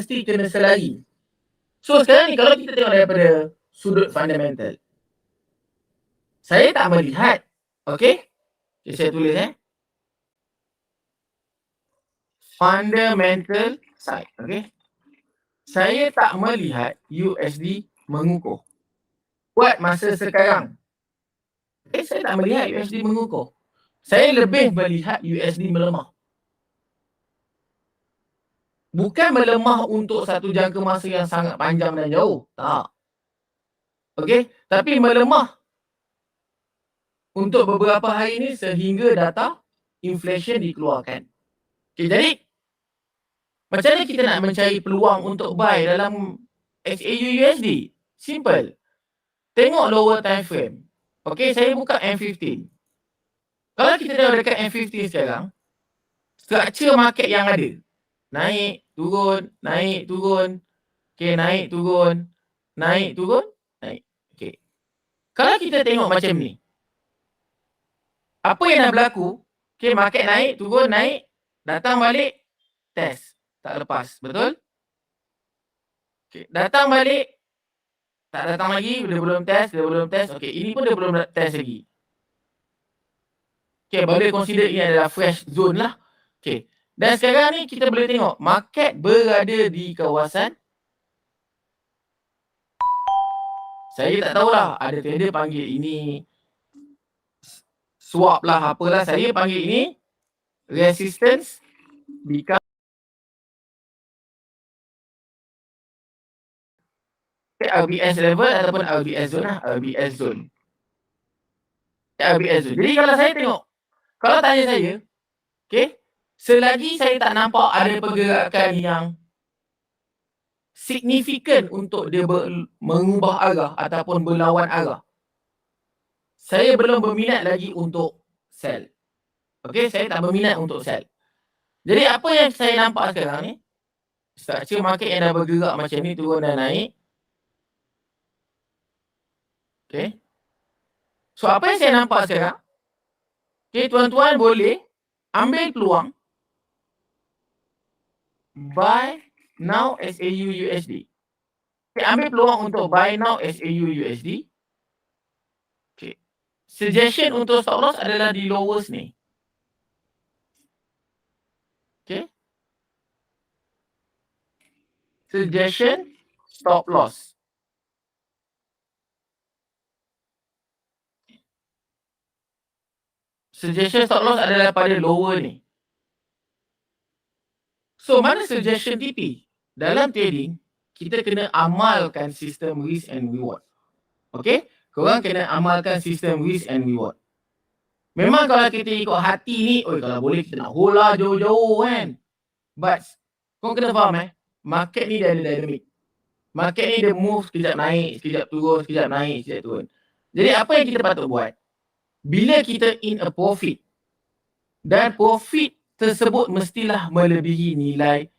mesti kena selari. So sekarang ni kalau kita tengok daripada sudut fundamental, saya tak melihat, okey? Okay, saya tulis fundamental side, okey? Saya tak melihat USD mengukuh. Buat masa sekarang, saya tak melihat USD mengukuh. Saya lebih melihat USD melemah. Bukan melemah untuk satu jangka masa yang sangat panjang dan jauh, tak. Okey, tapi melemah untuk beberapa hari ini sehingga data inflation dikeluarkan. Okey, jadi macam mana kita nak mencari peluang untuk buy dalam XAU USD? Simple. Tengok lower time frame. Okey, saya buka M15. Kalau kita tengok dekat M15 sekarang, structure market yang ada, naik, turun, naik, turun. Okey, naik, turun, naik, turun, naik. Okey. Kalau kita tengok macam ni, apa yang dah berlaku? Okey, market naik, turun, naik, datang balik, test. Tak lepas, betul? Okey, datang balik, tak datang lagi, dia belum test, dia belum test. Okey, ini pun dia belum test lagi. Okey, boleh consider ini adalah fresh zone lah. Okey. Dan sekarang ni kita boleh tengok market berada di kawasan, saya tak tahulah, ada trader panggil ini swap lah, apalah, saya panggil ini resistance become RBS level ataupun RBS zone lah, RBS zone. RBS zone. Jadi kalau saya tengok, kalau tanya saya, okey, selagi saya tak nampak ada pergerakan yang signifikan untuk dia mengubah arah ataupun berlawan arah, saya belum berminat lagi untuk sell. Okey, saya tak berminat untuk sell. Jadi apa yang saya nampak sekarang ni, structure market yang dah bergerak macam ni, turun dan naik. Okey. So apa yang saya nampak sekarang, okey, tuan-tuan boleh ambil peluang buy now SAU USD. Okay, ambil peluang untuk buy now SAU USD. Okay. Suggestion untuk stop loss adalah di lowest ni. Okay. Suggestion stop loss. Suggestion stop loss adalah pada lower ni. So mana suggestion TP? Dalam trading, kita kena amalkan sistem risk and reward. Okay? Korang kena amalkan sistem risk and reward. Memang kalau kita ikut hati ni, kalau boleh kita nak hold lah jauh-jauh kan. But, korang kena faham market ni dia ada dynamic. Market ni dia move sekejap naik, sekejap turun, sekejap naik, sekejap turun. Jadi apa yang kita patut buat? Bila kita in a profit, dan profit tersebut mestilah melebihi nilai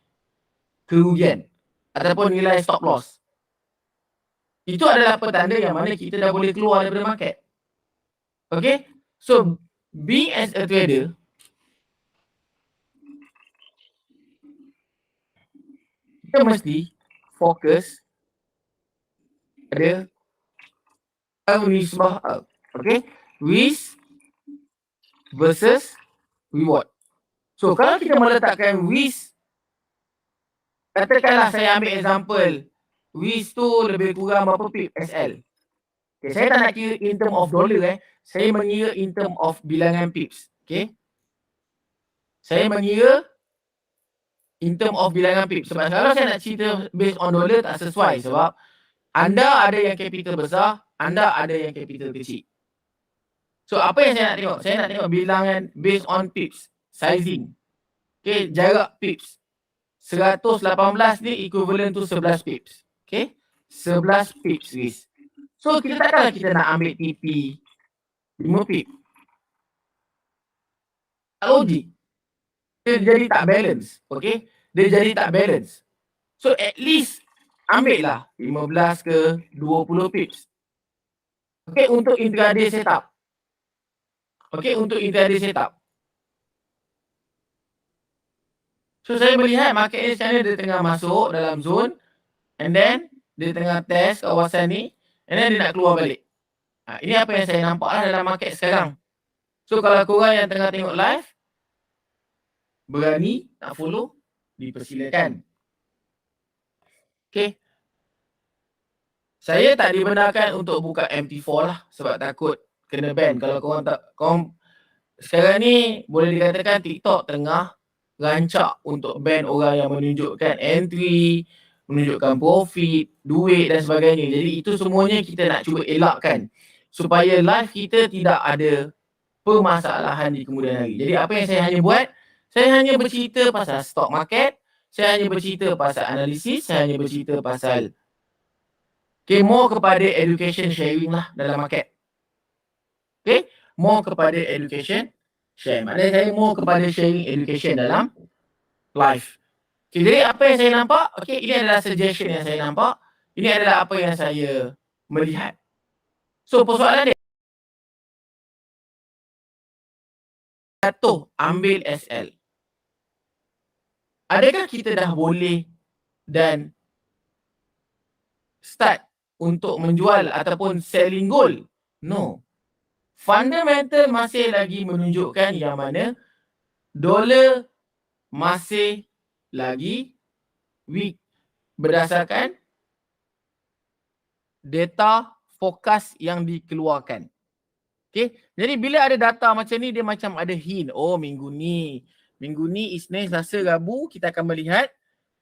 kerugian ataupun nilai stop loss. Itu adalah petanda yang mana kita dah boleh keluar daripada market. Okay? So, being as a trader, kita mesti fokus pada nisbah, okay? Risk versus reward. So, kalau kita meletakkan risk, katakanlah saya ambil example, risk tu lebih kurang berapa pip SL. Okay, saya tak nak kira in term of dollar saya mengira in term of bilangan pips. Okay? Saya mengira in term of bilangan pips. Sebab kalau saya nak cerita based on dollar tak sesuai. Sebab anda ada yang capital besar, anda ada yang capital kecil. So apa yang saya nak tengok? Saya nak tengok bilangan based on pips, sizing. Okay, jarak pips. 118 ni equivalent to 11 pips. Okay, 11 pips risk. So kita takkanlah kita nak ambil TP 5 pip. Tak logik. Dia jadi tak balance. Okay, dia jadi tak balance. So at least ambil lah 15 ke 20 pips. Okay, untuk intraday setup. Okay, untuk intraday setup. So saya melihat market ni sekarang dia tengah masuk dalam zone and then dia tengah test kawasan ni and then dia nak keluar balik. Ini apa yang saya nampak dalam market sekarang. So kalau korang yang tengah tengok live, berani nak follow, dipersilakan. Okay. Saya tak dibenarkan untuk buka MT4 lah sebab takut kena ban. Kalau korang sekarang ni boleh dikatakan TikTok tengah rancak untuk ban orang yang menunjukkan entry, menunjukkan profit, duit dan sebagainya. Jadi itu semuanya kita nak cuba elakkan supaya live kita tidak ada permasalahan di kemudian hari. Jadi apa yang saya hanya buat, saya hanya bercerita pasal stock market, saya hanya bercerita pasal analisis, saya hanya bercerita pasal more kepada education sharing lah dalam market. Okay, more kepada education share. Maknanya saya more kepada sharing education dalam live. Okay, jadi apa yang saya nampak, okay, ini adalah suggestion yang saya nampak. Ini adalah apa yang saya melihat. So persoalan dia, jatuh ambil SL. Adakah kita dah boleh dan start untuk menjual ataupun selling gold? No. Fundamental masih lagi menunjukkan yang mana dolar masih lagi weak berdasarkan data forecast yang dikeluarkan. Okay, jadi bila ada data macam ni, dia macam ada hint. Oh, minggu ni Isnin, Selasa, Rabu, kita akan melihat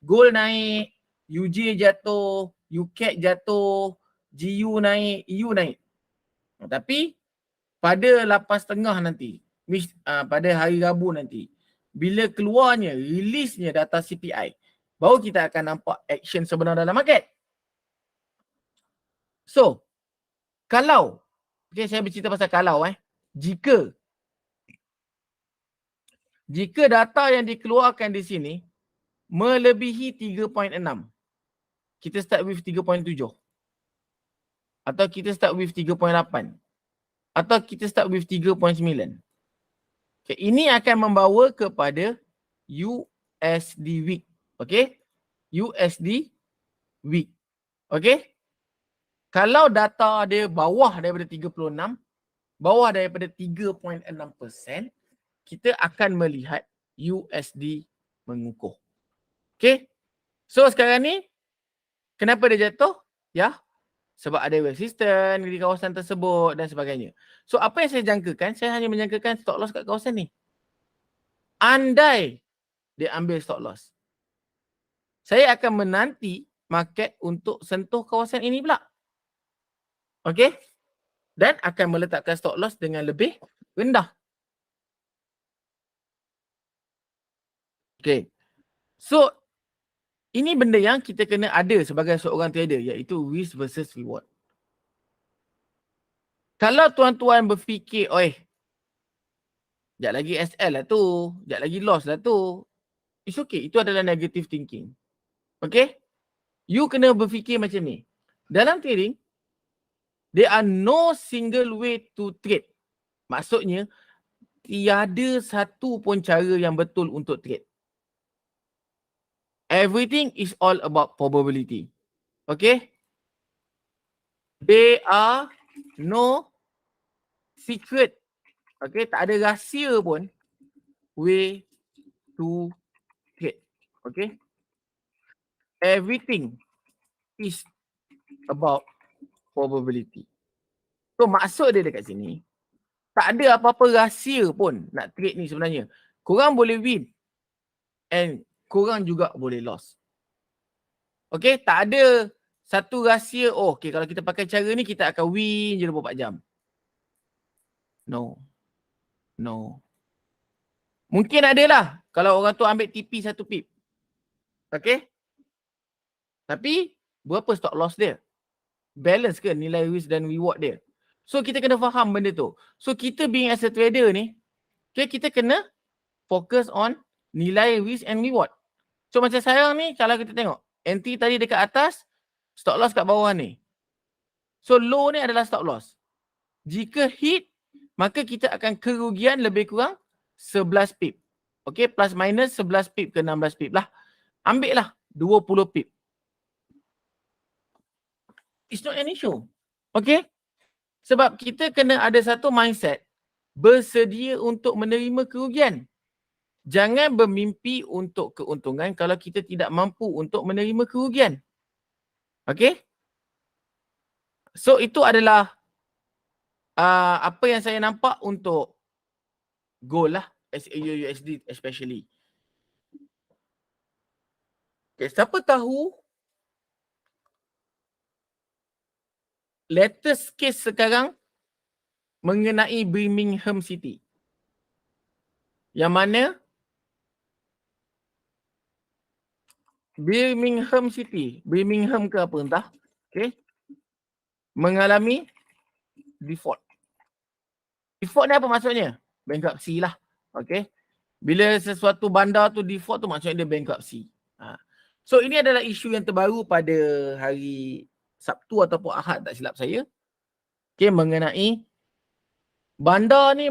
gold naik, UJ jatuh, UCAT jatuh, GU naik, EU naik. Tapi pada 8.30 nanti, pada hari Rabu nanti, bila keluarnya, rilisnya data CPI, baru kita akan nampak action sebenar dalam market. So, kalau, okay, saya bercerita pasal kalau, jika data yang dikeluarkan di sini melebihi 3.6, kita start with 3.7. Atau kita start with 3.8. Atau kita start with 3.9. Okay, ini akan membawa kepada USD week. Okay, USD week. Okay, kalau data dia bawah daripada 36, bawah daripada 3.6%, kita akan melihat USD mengukuh. Okay, so sekarang ni kenapa dia jatuh? Ya, sebab ada resistance di kawasan tersebut dan sebagainya. So apa yang saya jangkakan, saya hanya menjangkakan stop loss kat kawasan ni. Andai dia ambil stop loss, saya akan menanti market untuk sentuh kawasan ini pula. Okay, dan akan meletakkan stop loss dengan lebih rendah. Okay, so ini benda yang kita kena ada sebagai seorang trader, iaitu risk versus reward. Kalau tuan-tuan berfikir, sekejap lagi SL lah tu, sekejap lagi loss lah tu, it's okay, itu adalah negative thinking. Okay, you kena berfikir macam ni. Dalam trading, there are no single way to trade. Maksudnya, tiada satu pun cara yang betul untuk trade. Everything is all about probability. Okay? There are no secret. Okay? Tak ada rahsia pun way to trade. Okay? Everything is about probability. So maksud dia dekat sini, tak ada apa-apa rahsia pun nak trade ni sebenarnya. Korang boleh win and korang juga boleh loss. Okay, tak ada satu rahsia, okay, kalau kita pakai cara ni kita akan win je 24 jam. No. Mungkin adalah kalau orang tu ambil TP 1 pip. Okay. Tapi berapa stop loss dia? Balance ke nilai risk dan reward dia? So kita kena faham benda tu. So kita being as a trader ni, okay, kita kena fokus on nilai risk and reward. So macam sekarang ni, kalau kita tengok, entry tadi dekat atas, stop loss kat bawah ni. So low ni adalah stop loss. Jika hit, maka kita akan kerugian lebih kurang 11 pip. Okay, plus minus 11 pip ke 16 pip lah. Ambil lah 20 pip. It's not an issue. Okay? Sebab kita kena ada satu mindset bersedia untuk menerima kerugian. Jangan bermimpi untuk keuntungan kalau kita tidak mampu untuk menerima kerugian. Okay? So itu adalah apa yang saya nampak untuk gold lah. SAUUSD especially. Okay, siapa tahu latest case sekarang mengenai Birmingham City. Yang mana Birmingham City, Birmingham ke apa entah, okay, mengalami default. Default ni apa maksudnya? Bankruptcy lah. Okay. Bila sesuatu bandar tu default tu maksudnya dia bankruptcy. So ini adalah isu yang terbaru pada hari Sabtu ataupun Ahad tak silap saya. Okay, mengenai bandar ni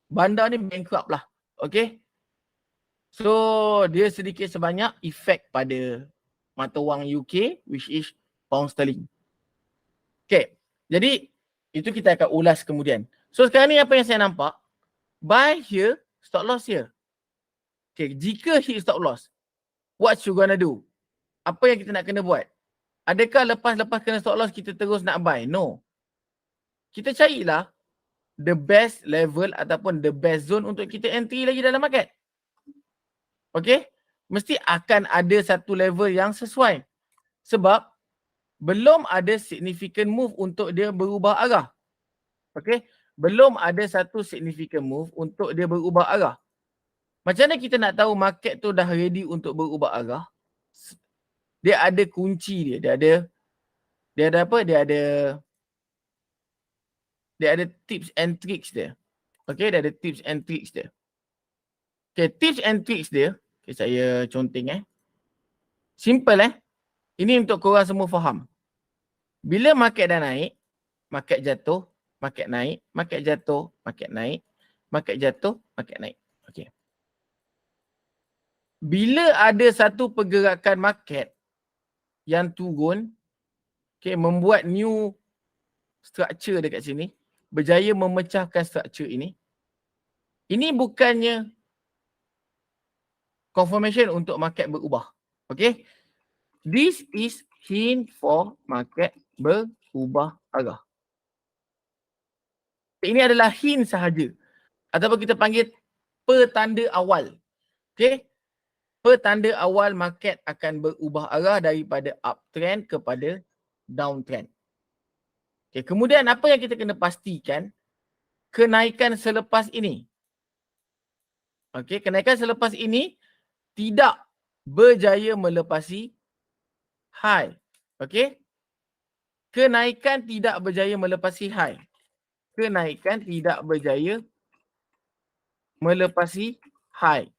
bankrupt lah. Okay. So dia sedikit sebanyak efek pada mata wang UK which is pound sterling. Okay. Jadi itu kita akan ulas kemudian. So sekarang ni apa yang saya nampak? Buy here, stop loss here. Okay, jika hit stop loss, what you gonna do? Apa yang kita nak kena buat? Adakah lepas kena stop loss kita terus nak buy? No. Kita carilah the best level ataupun the best zone untuk kita entry lagi dalam market. Okay? Mesti akan ada satu level yang sesuai. Sebab belum ada significant move untuk dia berubah arah. Okay? Belum ada satu significant move untuk dia berubah arah. Macam mana kita nak tahu market tu dah ready untuk berubah arah? Dia ada kunci dia. Dia ada apa? Dia ada tips and tricks dia. Okay, dia ada tips and tricks dia. Okay, tips and tricks dia. Okay, saya conteng Simple Ini untuk korang semua faham. Bila market dah naik, market jatuh, market naik, market jatuh, market naik, market jatuh, market naik. Okay. Bila ada satu pergerakan market yang turun, okay, membuat new structure dekat sini, berjaya memecahkan structure ini bukannya confirmation untuk market berubah. Okay. This is hint for market berubah arah. Ini adalah hint sahaja. Ataupun kita panggil petanda awal. Okay. Petanda awal market akan berubah arah daripada uptrend kepada downtrend. Okay. Kemudian apa yang kita kena pastikan? Kenaikan selepas ini. Okay. Kenaikan selepas ini tidak berjaya melepasi high. Okay. Kenaikan tidak berjaya melepasi high. Kenaikan tidak berjaya melepasi high.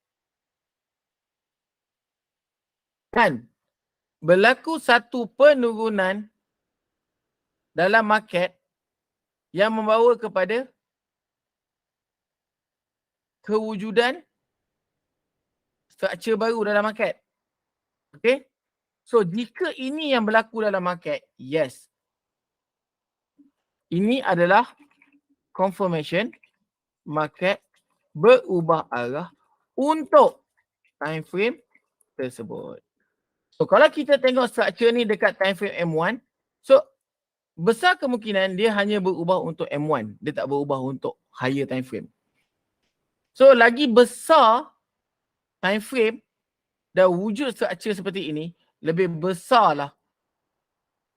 Kan berlaku satu penurunan dalam market yang membawa kepada kewujudan structure baru dalam market. Okay. So jika ini yang berlaku dalam market, yes. Ini adalah confirmation market berubah arah untuk time frame tersebut. So kalau kita tengok structure ni dekat time frame M1, so besar kemungkinan dia hanya berubah untuk M1. Dia tak berubah untuk higher time frame. So lagi besar time frame dan wujud structure seperti ini, lebih besarlah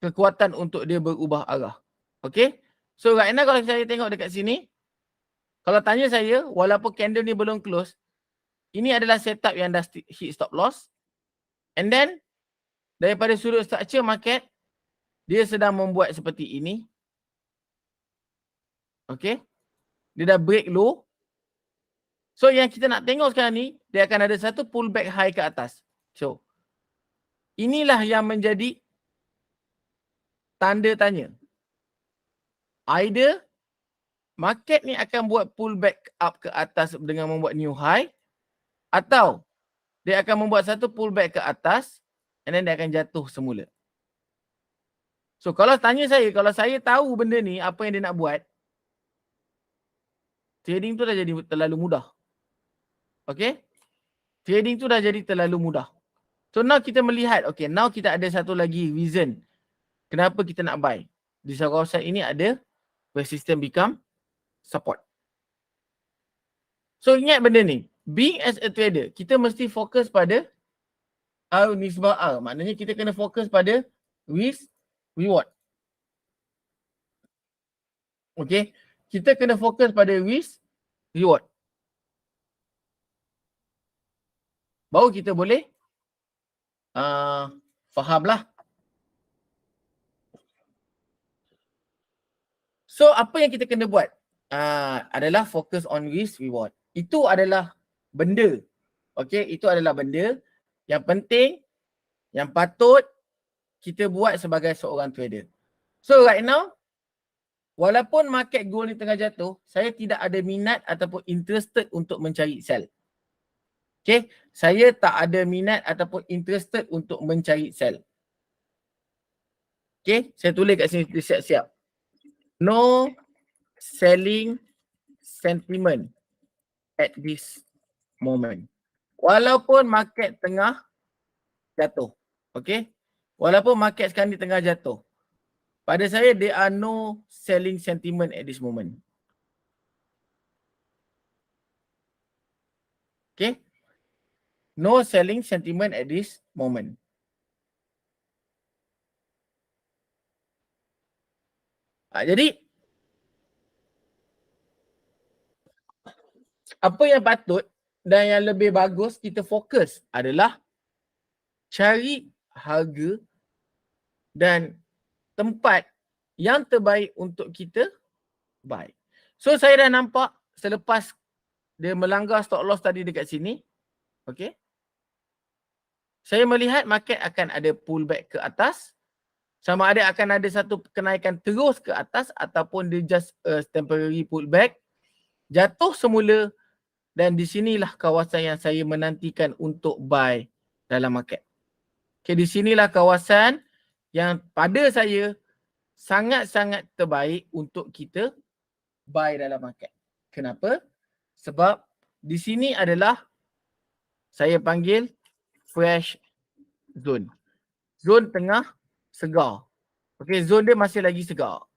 kekuatan untuk dia berubah arah. Okay. So right now kalau saya tengok dekat sini, kalau tanya saya, walaupun candle ni belum close, ini adalah setup yang dah hit stop loss. And then, daripada sudut structure market, dia sedang membuat seperti ini. Okay. Dia dah break low. So yang kita nak tengok sekarang ni, dia akan ada satu pullback high ke atas. So, inilah yang menjadi tanda tanya. Either market ni akan buat pullback up ke atas dengan membuat new high, atau dia akan membuat satu pullback ke atas and then dia akan jatuh semula. So kalau tanya saya, kalau saya tahu benda ni apa yang dia nak buat, trading tu dah jadi terlalu mudah. Okay? Trading tu dah jadi terlalu mudah. So now kita melihat, okay, now kita ada satu lagi reason kenapa kita nak buy. Di kawasan ini ada resistance become support. So ingat benda ni, being as a trader, kita mesti fokus pada R nisbah R. Maknanya kita kena fokus pada risk reward. Okay, kita kena fokus pada risk reward. Baru kita boleh fahamlah. So apa yang kita kena buat adalah fokus on risk reward. Itu adalah benda. Okay, itu adalah benda yang penting, yang patut kita buat sebagai seorang trader. So right now, walaupun market gold ni tengah jatuh, saya tidak ada minat ataupun interested untuk mencari sell. Okay, saya tak ada minat ataupun interested untuk mencari sell. Okay, saya tulis kat sini siap-siap. No selling sentiment at this moment. Walaupun market tengah jatuh. Okay. Walaupun market sekarang ni tengah jatuh. Pada saya, there are no selling sentiment at this moment. Okay. No selling sentiment at this moment. Jadi, apa yang patut dan yang lebih bagus kita fokus adalah cari harga dan tempat yang terbaik untuk kita buy. So saya dah nampak selepas dia melanggar stop loss tadi dekat sini. Okay. Saya melihat market akan ada pullback ke atas. Sama ada akan ada satu kenaikan terus ke atas ataupun dia just a temporary pullback. Jatuh semula dan di sinilah kawasan yang saya menantikan untuk buy dalam market. Okay, di sinilah kawasan yang pada saya sangat-sangat terbaik untuk kita buy dalam market. Kenapa? Sebab di sini adalah saya panggil fresh zone. Zone tengah segar. Okay, zone dia masih lagi segar.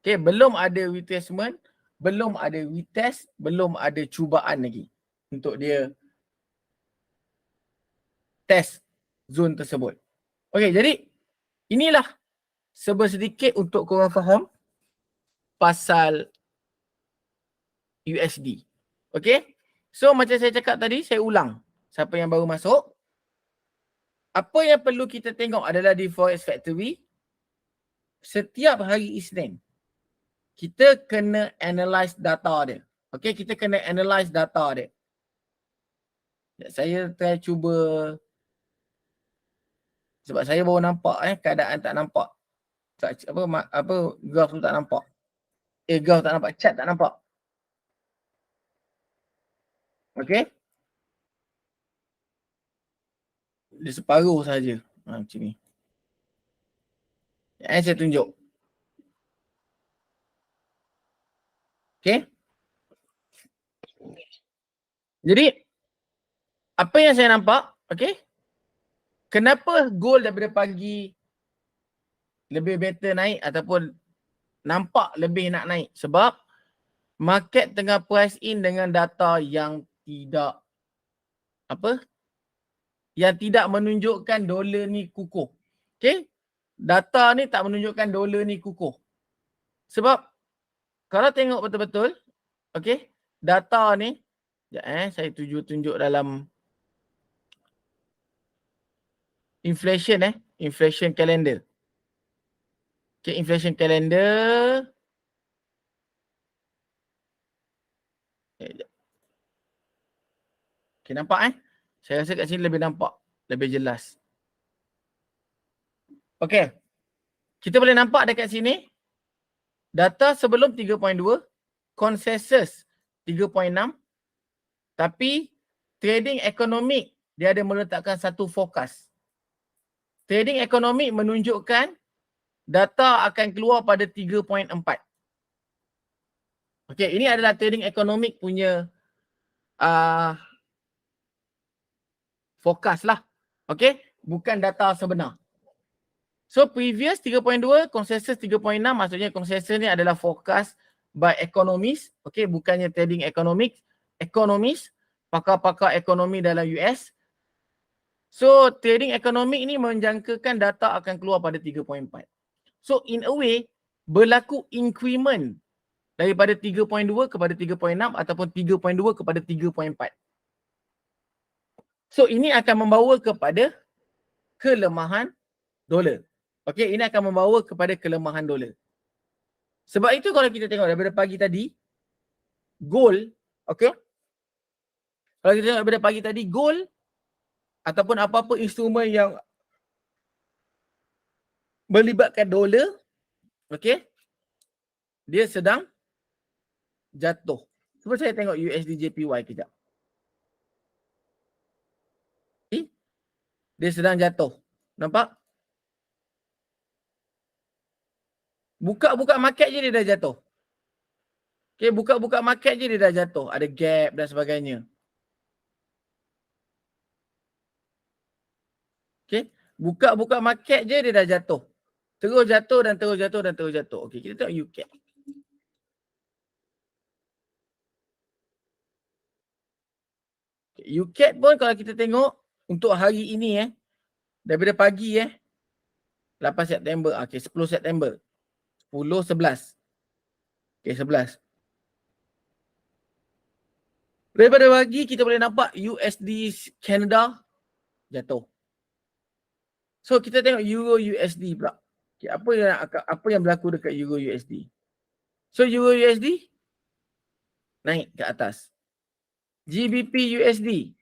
Okay, belum ada retracement, belum ada retest, belum ada cubaan lagi untuk dia test zone tersebut. Okay, jadi inilah sedikit untuk korang faham pasal USD. Okay, so macam saya cakap tadi, saya ulang. Siapa yang baru masuk, apa yang perlu kita tengok adalah di Forex Factory, setiap hari Isnin, kita kena analyse data dia. Okay, kita kena analyse data dia. Saya try cuba, sebab saya baru nampak keadaan tak nampak. Apa graph tu tak nampak. Graph tak nampak, chart tak nampak. Okay. Dia separuh saja. Macam ni. Saya tunjuk. Okay. Jadi, apa yang saya nampak, okay. Kenapa gold daripada pagi lebih better naik ataupun nampak lebih nak naik? Sebab market tengah price in dengan data yang tidak yang tidak menunjukkan dolar ni kukuh. Okay. Data ni tak menunjukkan dolar ni kukuh. Sebab kalau tengok betul-betul, okay, data ni, saya tunjuk dalam inflation inflation calendar. Okay, inflation calendar. Okay, nampak Saya rasa kat sini lebih nampak, lebih jelas. Okay. Kita boleh nampak dekat sini. Data sebelum 3.2, konsensus 3.6, tapi trading ekonomik dia ada meletakkan satu fokus. Trading ekonomik menunjukkan data akan keluar pada 3.4. Okey, ini adalah trading ekonomik punya fokus lah. Okey, bukan data sebenar. So previous 3.2, konsensus 3.6, maksudnya konsensus ni adalah fokus by economists, okey, bukannya trading economics, economists, pakar-pakar ekonomi dalam US. So trading ekonomik ni menjangkakan data akan keluar pada 3.4. So in a way berlaku increment daripada 3.2 kepada 3.6 ataupun 3.2 kepada 3.4. So ini akan membawa kepada kelemahan dolar. Okey, ini akan membawa kepada kelemahan dolar. Sebab itu kalau kita tengok daripada pagi tadi, gold, okey? Kalau kita tengok daripada pagi tadi, gold ataupun apa-apa instrumen yang melibatkan dolar, okey? Dia sedang jatuh. Cuba saya tengok USD JPY kejap. Dia sedang jatuh. Nampak? Buka-buka market je dia dah jatuh. Okay, buka-buka market je dia dah jatuh. Ada gap dan sebagainya. Okay, buka-buka market je dia dah jatuh. Terus jatuh dan terus jatuh dan terus jatuh. Okay, kita tengok UCAD. Okay, UCAD pun kalau kita tengok untuk hari ini daripada pagi 8 September. Okay, 10 September. 10, 11. Okay, 11. Daripada pagi kita boleh nampak USD Canada jatuh. So kita tengok Euro USD pula. Okay, apa yang berlaku dekat Euro USD? So Euro USD naik ke atas. GBP USD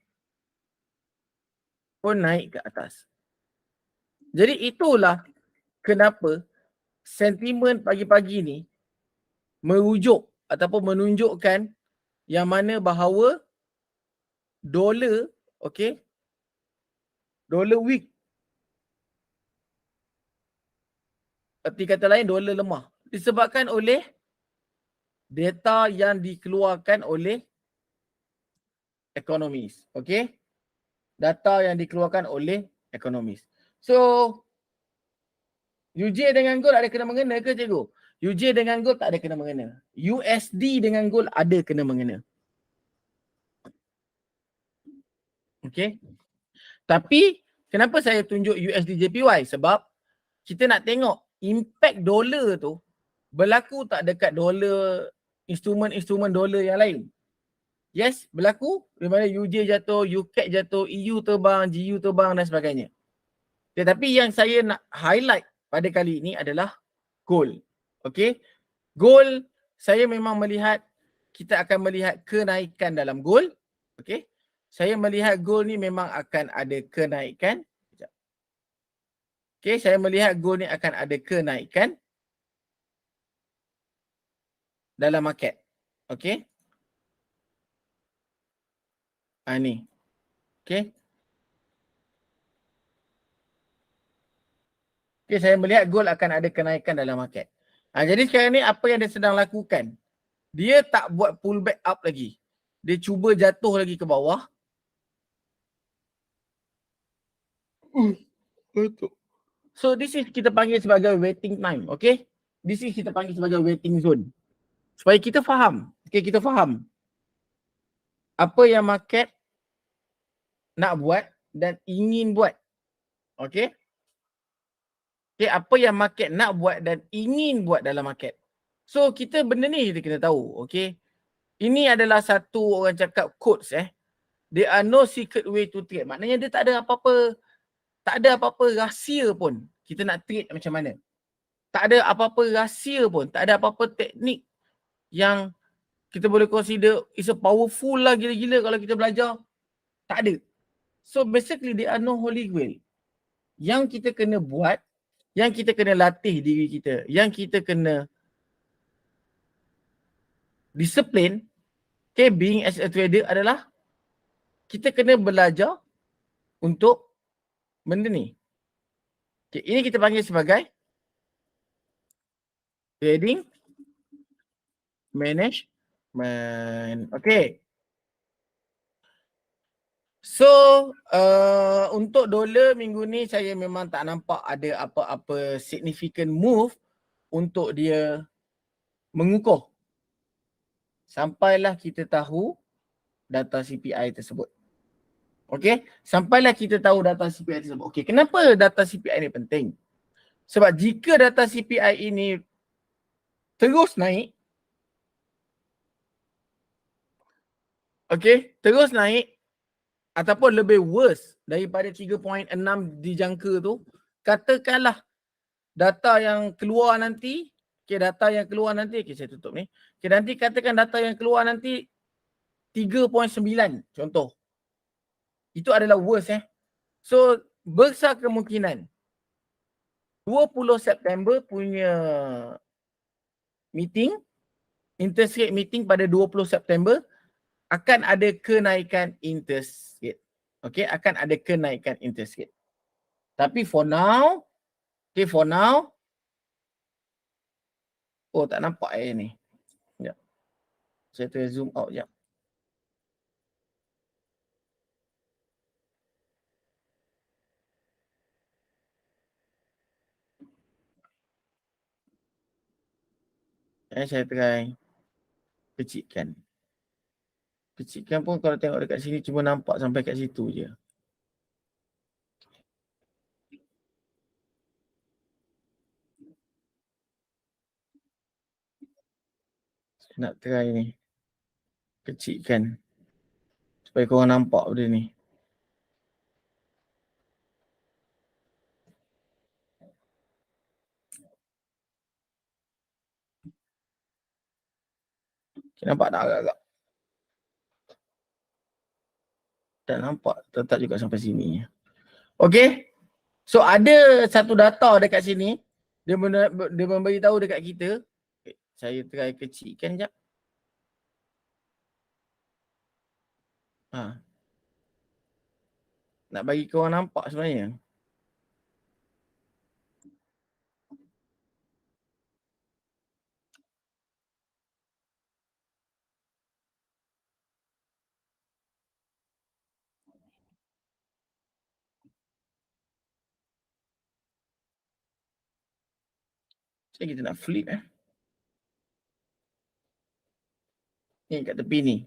pun naik ke atas. Jadi itulah kenapa sentimen pagi-pagi ni merujuk ataupun menunjukkan yang mana bahawa dolar, okey, dolar weak. Arti kata lain, dolar lemah. Disebabkan oleh data yang dikeluarkan oleh ekonomis. Okey? Data yang dikeluarkan oleh ekonomis. So, UJ dengan gold ada kena-mengena ke cikgu? UJ dengan gold tak ada kena-mengena. USD dengan gold ada kena-mengena. Okey? Tapi, kenapa saya tunjuk USD JPY? Sebab, kita nak tengok impact dolar tu berlaku tak dekat dolar, instrumen-instrumen dolar yang lain. Yes, berlaku. Di mana UJ jatuh, UCAD jatuh, EU terbang, GU terbang dan sebagainya. Tetapi yang saya nak highlight pada kali ini adalah gold. Okey. Gold, saya memang melihat, kita akan melihat kenaikan dalam gold. Okey. Saya melihat gold ni memang akan ada kenaikan. Okey, saya melihat gold ni akan ada kenaikan dalam market. Okey. Ni. Okey. Okay, saya melihat gold akan ada kenaikan dalam market. Jadi sekarang ni apa yang dia sedang lakukan? Dia tak buat pullback up lagi. Dia cuba jatuh lagi ke bawah. So this is kita panggil sebagai waiting time. Okay? This is kita panggil sebagai waiting zone. Supaya kita faham. Okay, kita faham apa yang market nak buat dan ingin buat. Okay? Okay, apa yang market nak buat dan ingin buat dalam market. So kita benda ni kita kena tahu. Okay? Ini adalah satu orang cakap quotes There are no secret way to trade. Maknanya dia tak ada apa-apa rahsia pun kita nak trade macam mana. Tak ada apa-apa rahsia pun, tak ada apa-apa teknik yang kita boleh consider is a powerful lah gila-gila kalau kita belajar. Tak ada. So basically there are no holy grail. Yang kita kena buat, yang kita kena latih diri kita, yang kita kena disiplin, okay, being as a trader adalah kita kena belajar untuk benda ni. Okay, ini kita panggil sebagai trading management. Okay. So, untuk dolar minggu ni saya memang tak nampak ada apa-apa significant move untuk dia mengukuh. Sampailah kita tahu data CPI tersebut. Okay, sampailah kita tahu data CPI tersebut. Okay, kenapa data CPI ni penting? Sebab jika data CPI ini terus naik, okay, terus naik ataupun lebih worse daripada 3.6 dijangka tu, katakanlah data yang keluar nanti, okay, data yang keluar nanti, okay, saya tutup ni. Okay, nanti katakan data yang keluar nanti 3.9 contoh. Itu adalah worst So, besar kemungkinan 20 September punya meeting, interest rate meeting pada 20 September akan ada kenaikan interest rate. Okay, akan ada kenaikan interest rate. Tapi for now, okay, for now, oh tak nampak ni. Sekejap. Saya try zoom out sekejap. Saya try kecilkan. Kecilkan pun kalau tengok dekat sini cuma nampak sampai kat situ je. Nak try ni. Kecilkan. Supaya korang nampak benda ni. Nampak tak agak-agak? Tak nampak. Tetap juga sampai sini. Okay. So ada satu data dekat sini. Dia memberi tahu dekat kita. Saya try kecilkan sekejap. Nak bagi korang nampak sebenarnya. Macam kita nak flip Ni kat tepi ni.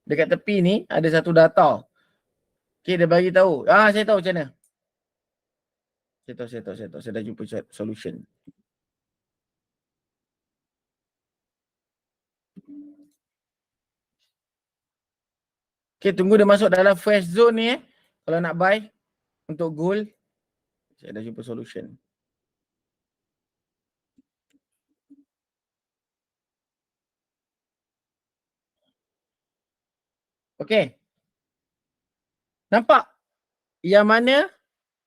Dekat tepi ni ada satu data. Okay, dia bagi tahu. Saya tahu macam mana. Saya tahu. Saya dah jumpa solution. Okay, tunggu dia masuk dalam fresh zone ni Kalau nak buy untuk gold, saya dah jumpa solution. Okay. Nampak? Yang mana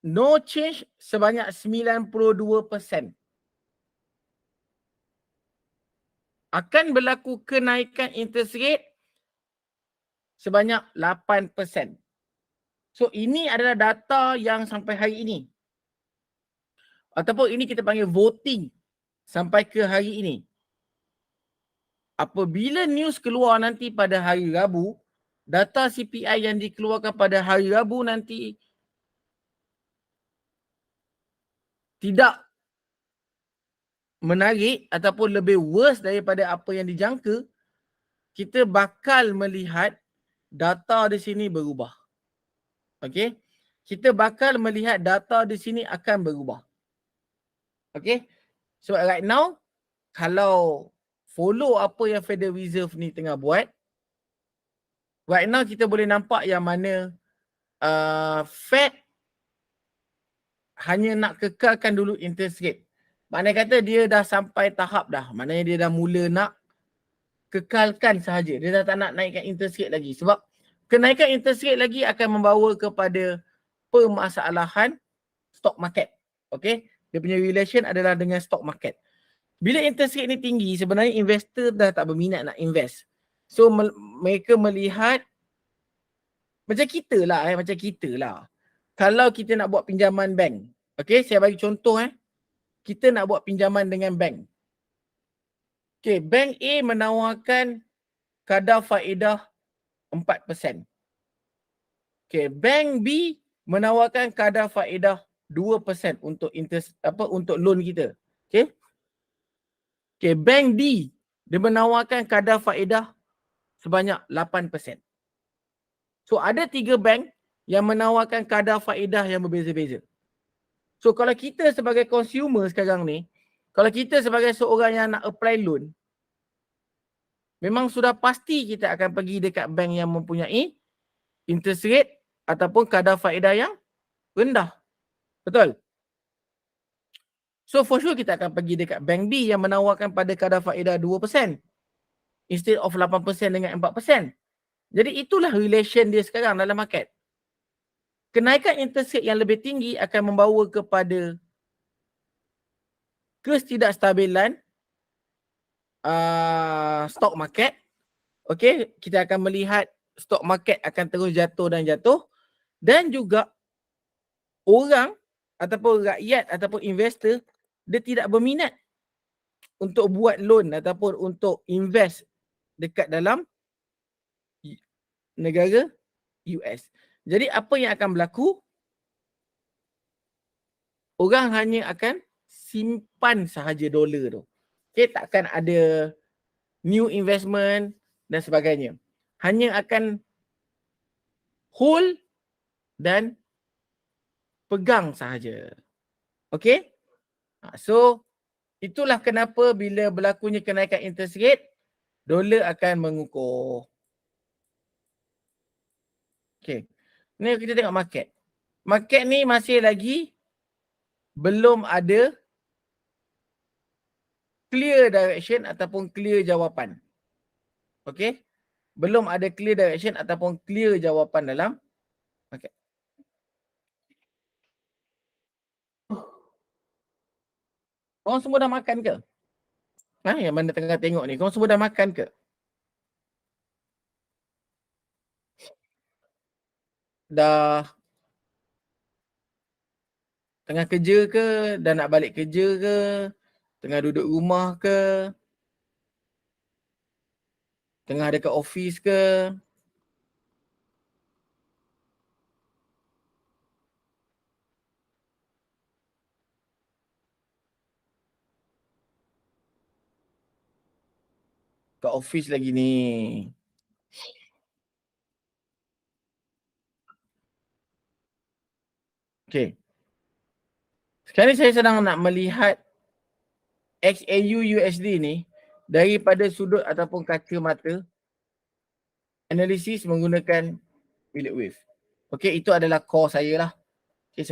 no change sebanyak 92%. Akan berlaku kenaikan interest rate sebanyak 8%. So ini adalah data yang sampai hari ini. Ataupun ini kita panggil voting sampai ke hari ini. Apabila news keluar nanti pada hari Rabu, data CPI yang dikeluarkan pada hari Rabu nanti tidak menarik ataupun lebih worse daripada apa yang dijangka, kita bakal melihat data di sini berubah. Okay? Kita bakal melihat data di sini akan berubah. Okay? So right now, kalau follow apa yang Federal Reserve ni tengah buat, right now kita boleh nampak yang mana Fed hanya nak kekalkan dulu interest rate. Maknanya kata dia dah sampai tahap dah. Maknanya dia dah mula nak kekalkan sahaja. Dia dah tak nak naikkan interest rate lagi. Sebab kenaikan interest rate lagi akan membawa kepada permasalahan stock market. Okay? Dia punya relation adalah dengan stock market. Bila interest rate ni tinggi, sebenarnya investor dah tak berminat nak invest. So mereka melihat macam kita lah. Kalau kita nak buat pinjaman bank, okay, saya bagi contoh kita nak buat pinjaman dengan bank. Okay, bank A menawarkan kadar faedah 4%. Okay, bank B menawarkan kadar faedah 2% untuk interest untuk loan kita. Okay. Okay, bank D dia menawarkan kadar faedah sebanyak 8%. So ada 3 bank yang menawarkan kadar faedah yang berbeza-beza. So kalau kita sebagai consumer sekarang ni, kalau kita sebagai seorang yang nak apply loan, memang sudah pasti kita akan pergi dekat bank yang mempunyai interest rate ataupun kadar faedah yang rendah. Betul? So for sure kita akan pergi dekat bank B yang menawarkan pada kadar faedah 2% instead of 8% dengan 4%. Jadi itulah relation dia sekarang dalam market. Kenaikan interest rate yang lebih tinggi akan membawa kepada ketidakstabilan stock market. Okay, kita akan melihat stock market akan terus jatuh dan juga orang ataupun rakyat ataupun investor dia tidak berminat untuk buat loan ataupun untuk invest dekat dalam negara US. Jadi apa yang akan berlaku? Orang hanya akan simpan sahaja dolar tu. Okay, takkan ada new investment dan sebagainya. Hanya akan hold dan pegang sahaja. Okay? So, itulah kenapa bila berlakunya kenaikan interest rate, dolar akan mengukuh. Okay. Ni kita tengok market. Market ni masih lagi belum ada clear direction ataupun clear jawapan. Okay? Belum ada clear direction ataupun clear jawapan dalam market. Korang semua dah makan ke? Yang mana tengah tengok ni, korang semua dah makan ke? Dah tengah kerja ke? Dah nak balik kerja ke? Tengah duduk rumah ke? Tengah dekat office ke? Kat office lagi ni. Okay. Sekarang ni saya sedang nak melihat XAU USD ni daripada sudut ataupun kaca mata analisis menggunakan Elliott Wave. Okay, itu adalah core saya lah. Okay,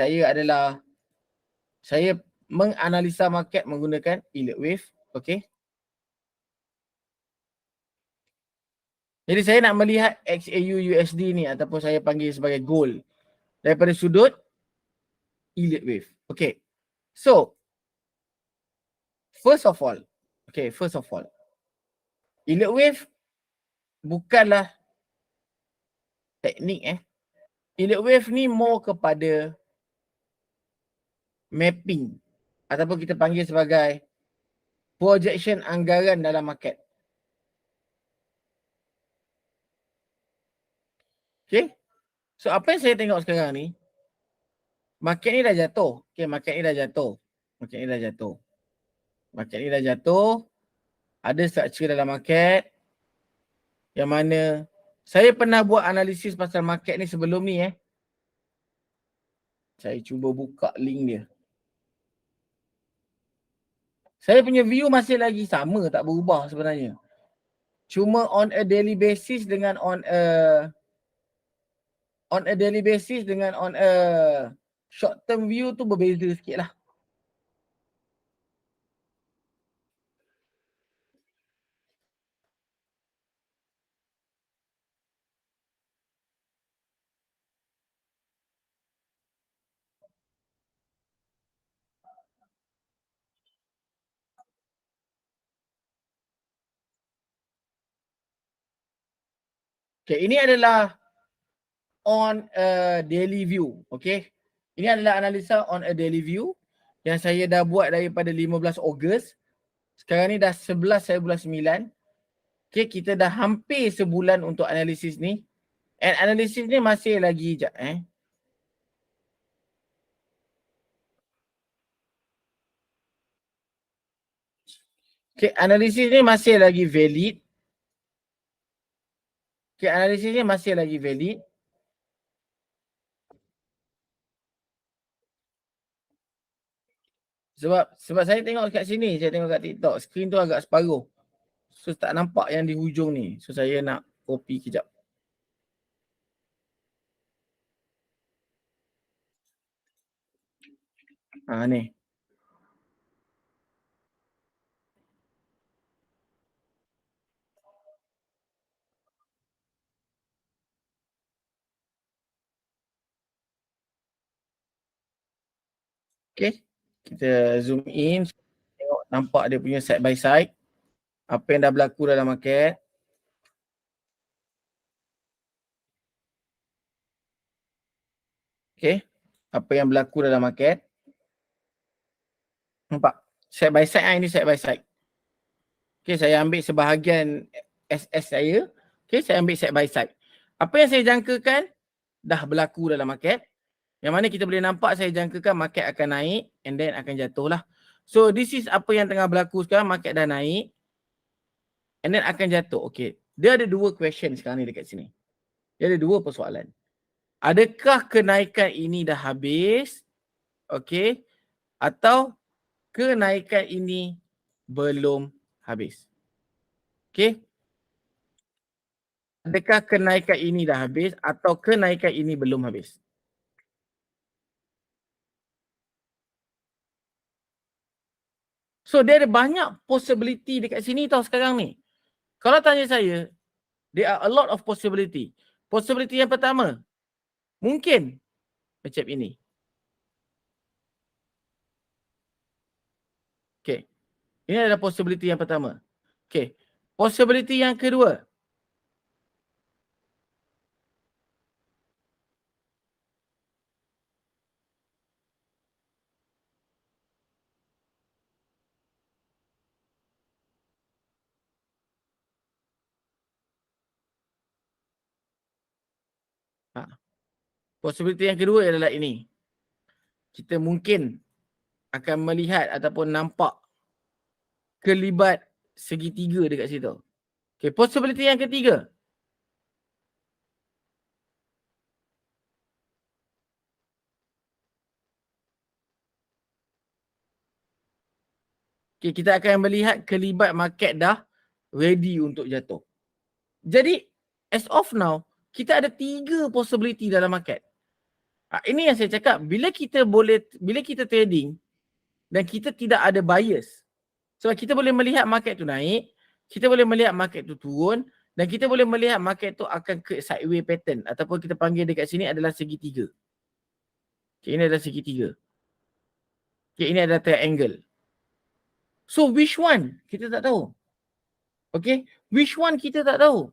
saya menganalisa market menggunakan Elliott Wave. Okay. Jadi saya nak melihat XAU USD ni ataupun saya panggil sebagai gold daripada sudut Elliott Wave. Okay. So, first of all, Elliott Wave bukanlah teknik Elliott Wave ni more kepada mapping ataupun kita panggil sebagai projection anggaran dalam market. Okay. So apa yang saya tengok sekarang ni, market ni dah jatuh. Okay, market ni dah jatuh. Ada structure dalam market yang mana saya pernah buat analisis pasal market ni sebelum ni Saya cuba buka link dia. Saya punya view masih lagi sama, tak berubah sebenarnya. Cuma on a daily basis dengan on a short term view tu berbeza sikit lah. Okay, ini adalah on a daily view. Okay, ini adalah analisa on a daily view yang saya dah buat daripada 15 Ogos. Sekarang ni dah 11 saya bulan 9. Okay, kita dah hampir sebulan untuk analisis ni. And analisis ni masih lagi sekejap Okay, analisis ni masih lagi valid. Okay, analisis ni masih lagi valid. Sebab saya tengok kat sini, saya tengok kat TikTok, skrin tu agak separuh. So tak nampak yang di hujung ni. So saya nak copy kejap. Ni. Okay. Kita zoom in. Tengok nampak dia punya side by side. Apa yang dah berlaku dalam market. Okay. Apa yang berlaku dalam market. Nampak? Side by side ini side by side. Okay, saya ambil sebahagian SS saya. Okay, saya ambil side by side. Apa yang saya jangkakan dah berlaku dalam market. Yang mana kita boleh nampak saya jangkakan market akan naik and then akan jatuh lah. So this is apa yang tengah berlaku sekarang. Market dah naik and then akan jatuh. Okay. Dia ada dua question sekarang ni dekat sini. Dia ada dua persoalan. Adakah kenaikan ini dah habis? Okay. Atau kenaikan ini belum habis? Okay. Adakah kenaikan ini dah habis atau kenaikan ini belum habis? So dia ada banyak possibility dekat sini tau sekarang ni. Kalau tanya saya, there are a lot of possibility. Possibility yang pertama, mungkin macam ini. Okay. Ini adalah possibility yang pertama. Okay. Possibility yang kedua. Possibility yang kedua adalah ini. Kita mungkin akan melihat ataupun nampak kelibat segitiga dekat situ. Okay. Possibility yang ketiga. Okay, kita akan melihat kelibat market dah ready untuk jatuh. Jadi, as of now, kita ada 3 possibility dalam market. Ini yang saya cakap, bila kita trading dan kita tidak ada bias. Sebab kita boleh melihat market tu naik, kita boleh melihat market tu turun dan kita boleh melihat market tu akan ke sideways pattern ataupun kita panggil dekat sini adalah segitiga. Okay, ini adalah segitiga. Okay, ini adalah triangle. So which one? Kita tak tahu. Okay, which one kita tak tahu.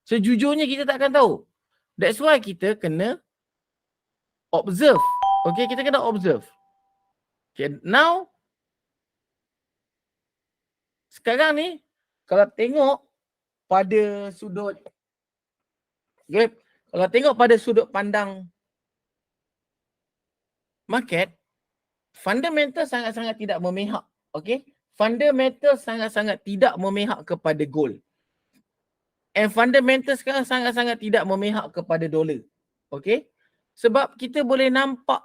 Sejujurnya kita tak akan tahu. That's why kita kena observe. Okay, kita kena observe. Okay, now sekarang ni kalau tengok pada sudut kalau tengok pada sudut pandang market, fundamental sangat-sangat tidak memihak. Okay, fundamental sangat-sangat tidak memihak kepada gold. And fundamental sekarang sangat-sangat tidak memihak kepada dolar. Okay, sebab kita boleh nampak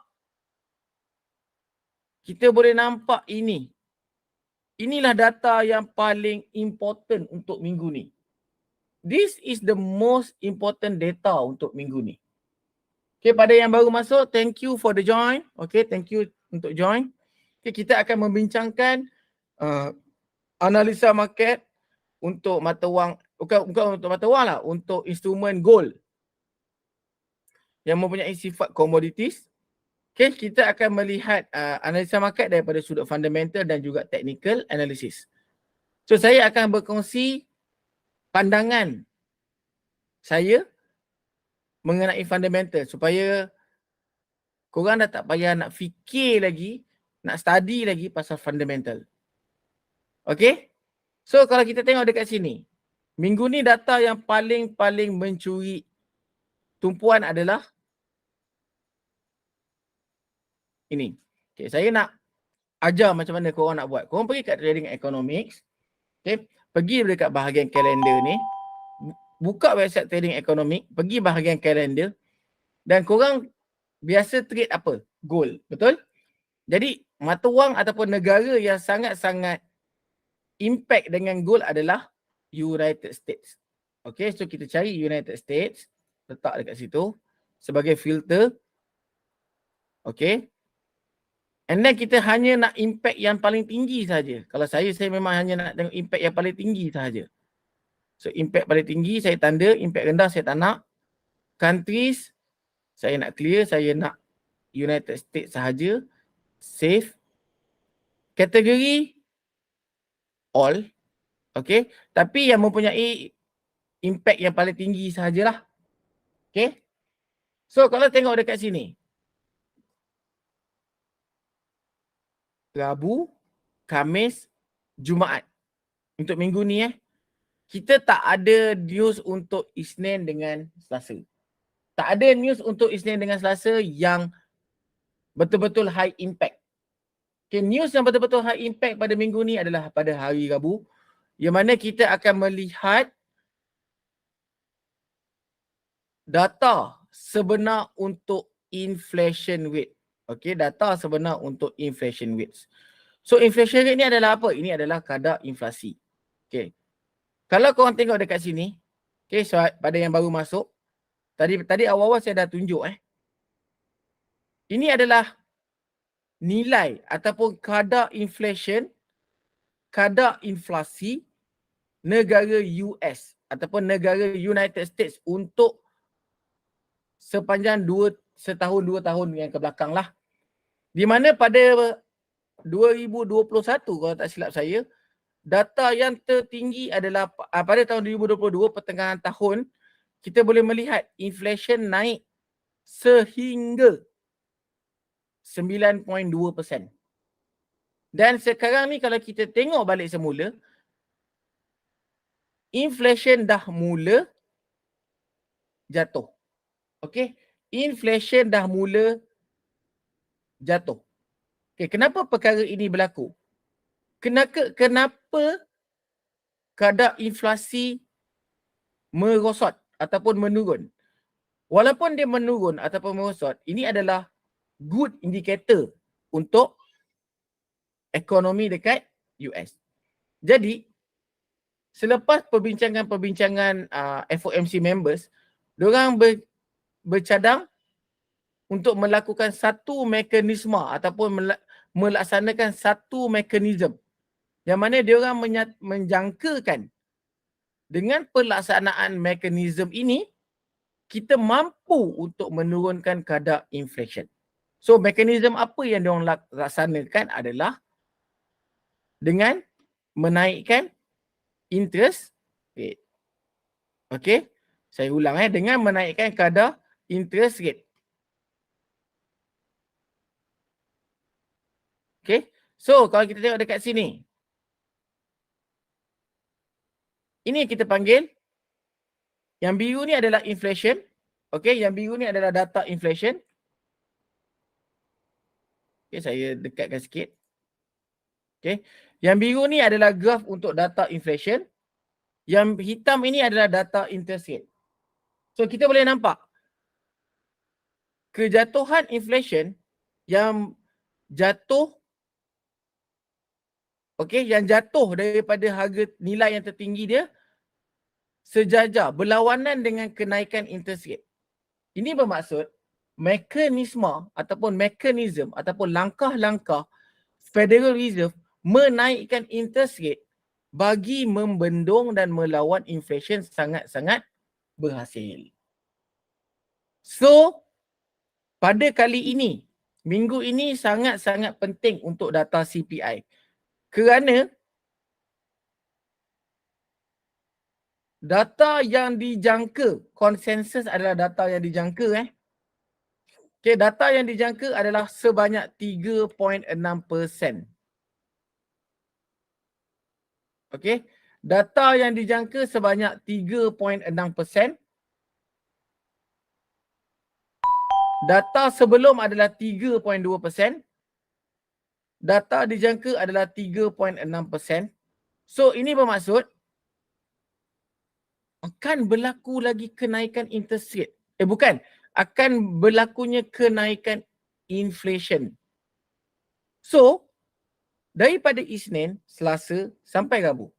ini. Inilah data yang paling important untuk minggu ni. This is the most important data untuk minggu ni. Okay, pada yang baru masuk, thank you for the join. Okay, thank you untuk join. Okay, kita akan membincangkan analisa market untuk mata wang, bukan untuk mata wang lah, untuk instrumen gold yang mempunyai sifat commodities. Okay, kita akan melihat analisa market daripada sudut fundamental dan juga technical analysis. So, saya akan berkongsi pandangan saya mengenai fundamental supaya korang dah tak payah nak fikir lagi, nak study lagi pasal fundamental. Okay? So kalau kita tengok dekat sini, minggu ni data yang paling mencuri tumpuan adalah ini. Okay, saya nak ajar macam mana korang nak buat. Korang pergi kat Trading Economics. Okay, pergi dekat bahagian kalender ni. Buka website Trading Economics. Pergi bahagian kalender. Dan korang biasa trade apa? Gold. Betul? Jadi mata wang ataupun negara yang sangat-sangat impact dengan gold adalah United States. Okay, so kita cari United States. Letak dekat situ. Sebagai filter. Okay. And then kita hanya nak impact yang paling tinggi saja. Kalau saya memang hanya nak tengok impact yang paling tinggi saja. So impact paling tinggi saya tanda, impact rendah saya tak nak. Countries saya nak clear, saya nak United States sahaja. Save. Kategori all. Okay. Tapi yang mempunyai impact yang paling tinggi sahajalah. Okay. So kalau tengok dekat sini. Rabu, Khamis, Jumaat. Untuk minggu ni kita tak ada news untuk Isnin dengan Selasa. Tak ada news untuk Isnin dengan Selasa yang betul-betul high impact. Okay, news yang betul-betul high impact pada minggu ni adalah pada hari Rabu. Yang mana kita akan melihat data sebenar untuk inflation rate. Okay, data sebenar untuk inflation rates. So inflation rate ni adalah apa? Ini adalah kadar inflasi. Okay. Kalau korang tengok dekat sini, okay, so pada yang baru masuk, tadi awal-awal saya dah tunjuk ini adalah nilai ataupun kadar inflation, kadar inflasi negara US ataupun negara United States untuk sepanjang setahun 2 tahun yang ke belakang lah. Di mana pada 2021 kalau tak silap saya, data yang tertinggi adalah pada tahun 2022 pertengahan tahun, kita boleh melihat inflation naik sehingga 9.2%. Dan sekarang ni kalau kita tengok balik semula, inflation dah mula jatuh. Okey, inflation dah mula jatuh. Okey, kenapa perkara ini berlaku? Kenapa kadar inflasi merosot ataupun menurun? Walaupun dia menurun ataupun merosot, ini adalah good indicator untuk ekonomi dekat US. Jadi, selepas perbincangan-perbincangan FOMC members, diorang bercadang untuk melakukan satu mekanisme ataupun melaksanakan satu mekanisme yang mana diorang menjangkakan dengan pelaksanaan mekanisme ini kita mampu untuk menurunkan kadar inflation. So mekanisme apa yang diorang laksanakan adalah dengan menaikkan interest rate. Okey, saya ulang dengan menaikkan kadar interest rate. Okay. So kalau kita tengok dekat sini. Ini yang kita panggil. Yang biru ni adalah inflation. Okay. Yang biru ni adalah data inflation. Okay. Saya dekatkan sikit. Okay. Yang biru ni adalah graf untuk data inflation. Yang hitam ini adalah data interest rate. So kita boleh nampak. Kejatuhan inflation yang jatuh. Okey, yang jatuh daripada harga nilai yang tertinggi dia sejajar berlawanan dengan kenaikan interest rate. Ini bermaksud mekanisme ataupun langkah-langkah Federal Reserve menaikkan interest rate bagi membendung dan melawan inflation sangat-sangat berhasil. So, pada kali ini, minggu ini sangat-sangat penting untuk data CPI. Kerana Data yang dijangka, konsensus adalah data yang dijangka. Okay, data yang dijangka adalah sebanyak 3.6%. Okay, data yang dijangka sebanyak 3.6%. Data sebelum adalah 3.2%. Data dijangka adalah 3.6%. So, ini bermaksud akan berlaku lagi kenaikan interest rate. Bukan. Akan berlakunya kenaikan inflation. So, daripada Isnin, Selasa sampai Rabu,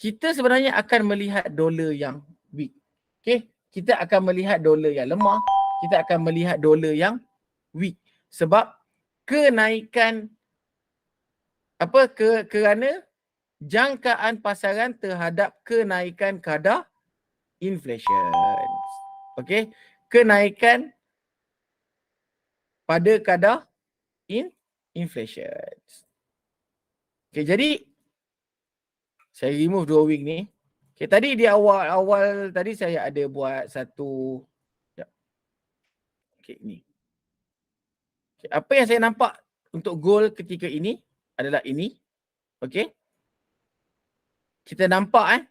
kita sebenarnya akan melihat dolar yang weak. Okay? Kita akan melihat dolar yang lemah. Kita akan melihat dolar yang weak. Sebab kenaikan kerana jangkaan pasaran terhadap kenaikan kadar inflation. Okey, kenaikan pada kadar inflation. Okey, jadi saya remove drawing ni. Okey, tadi di awal tadi saya ada buat satu. Okey, ni. Okay, apa yang saya nampak untuk goal ketika ini adalah ini. Okey. Kita nampak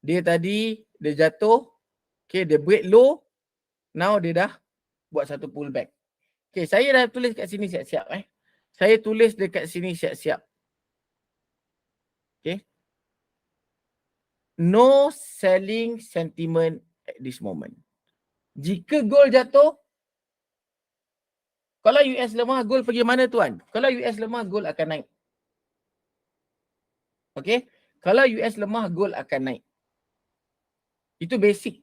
dia tadi dia jatuh. Okey, dia break low. Now dia dah buat satu pullback. Okey, saya dah tulis kat sini siap-siap. Saya tulis dekat sini siap-siap. Okey. No selling sentiment at this moment. Jika gold jatuh, kalau US lemah, gold pergi mana tuan? Kalau US lemah, gold akan naik. Okey. Kalau US lemah, gold akan naik. Itu basic.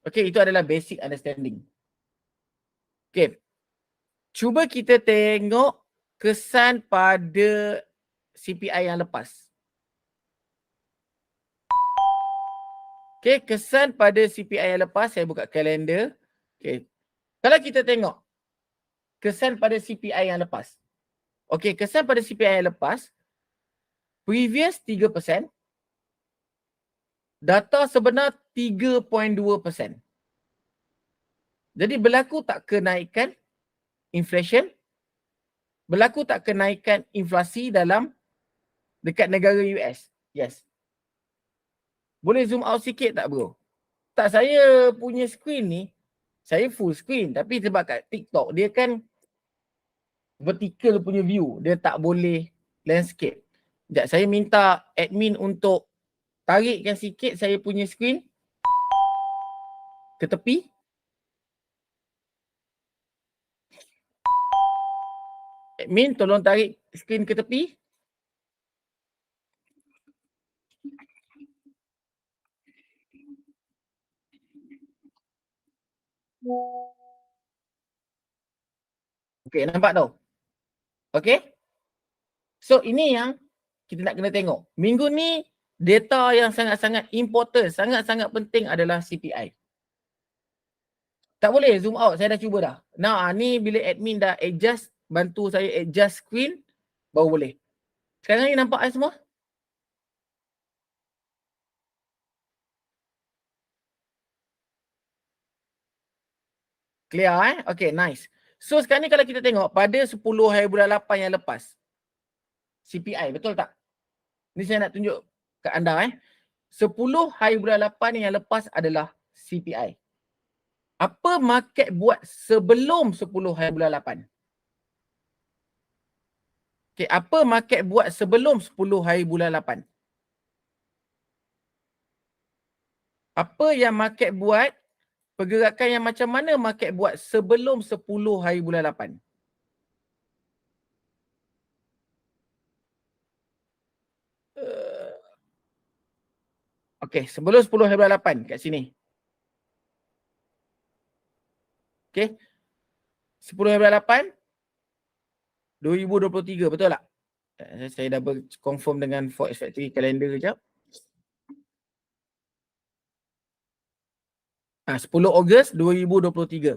Okey, itu adalah basic understanding. Okey. Cuba kita tengok kesan pada CPI yang lepas. Okey, kesan pada CPI yang lepas, saya buka kalender. Okey. Kalau kita tengok kesan pada CPI yang lepas. Okey, kesan pada CPI yang lepas, previous 3%, data sebenar 3.2%. Jadi berlaku tak kenaikan inflation? Berlaku tak kenaikan inflasi dalam dekat negara US? Yes. Boleh zoom out sikit tak bro? Tak, saya punya screen ni, saya full screen. Tapi sebab kat TikTok, dia kan vertical punya view. Dia tak boleh landscape. Sekejap, saya minta admin untuk tarikkan sikit saya punya screen ke tepi. Admin, tolong tarik screen ke tepi. Okey, nampak tau? Okey? So, ini yang kita nak kena tengok. Minggu ni, data yang sangat-sangat important, sangat-sangat penting adalah CPI. Tak boleh zoom out, saya dah cuba dah. Nah, ni bila admin dah adjust, bantu saya adjust screen, baru boleh. Sekarang ni nampak semua? Clear Okay, nice. So sekarang ni kalau kita tengok pada 10 hari bulan 8 yang lepas, CPI, betul tak? Ni saya nak tunjuk kat anda 10 hari bulan 8 yang lepas adalah CPI. Apa market buat sebelum 10 hari bulan 8? Okay, apa market buat sebelum 10 hari bulan 8? Apa yang market buat? Pergerakan yang macam mana market buat sebelum 10 hari bulan 8? Okay, sebelum 10 hari bulan 8 kat sini. Okay. 10 hari bulan 8, 2023, betul tak? Saya double confirm dengan Forex Factory kalender kejap. 10 Ogos 2023.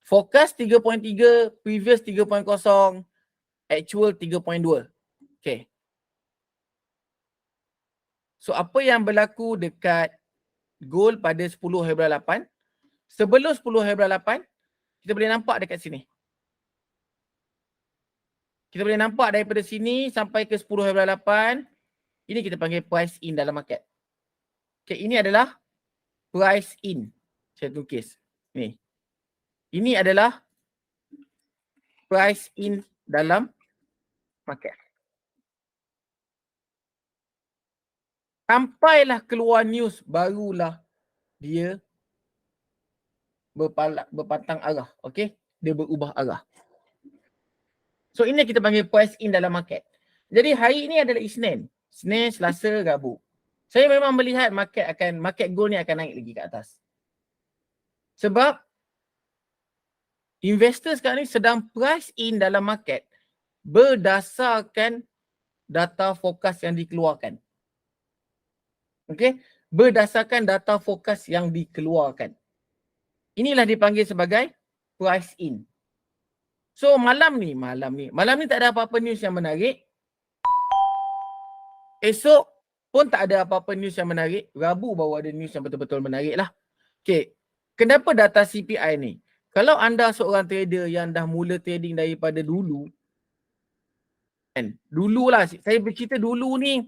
Forecast 3.3, previous 3.0, actual 3.2. Okay. So apa yang berlaku dekat gold pada 10 Februari 8? Sebelum 10 Februari 8, kita boleh nampak dekat sini. Kita boleh nampak daripada sini sampai ke 10 Februari 8, ini kita panggil price in dalam market. Okay, ini adalah price in. Saya tulis. Ni. Ini adalah price in dalam market. Sampailah keluar news, barulah dia berpantang arah. Okay? Dia berubah arah. So ini kita panggil price in dalam market. Jadi hari ini adalah Isnin. Isnin, Selasa, Rabu. Saya memang melihat market gold ni akan naik lagi ke atas. Sebab investor sekarang ni sedang price in dalam market berdasarkan data forecast yang dikeluarkan. Okey, berdasarkan data forecast yang dikeluarkan. Inilah dipanggil sebagai price in. So malam ni tak ada apa-apa news yang menarik. Esok pun tak ada apa-apa news yang menarik. Rabu baru ada news yang betul-betul menarik lah. Okey, kenapa data CPI ni? Kalau anda seorang trader yang dah mula trading daripada dulu, kan? Dululah, saya bercerita dulu ni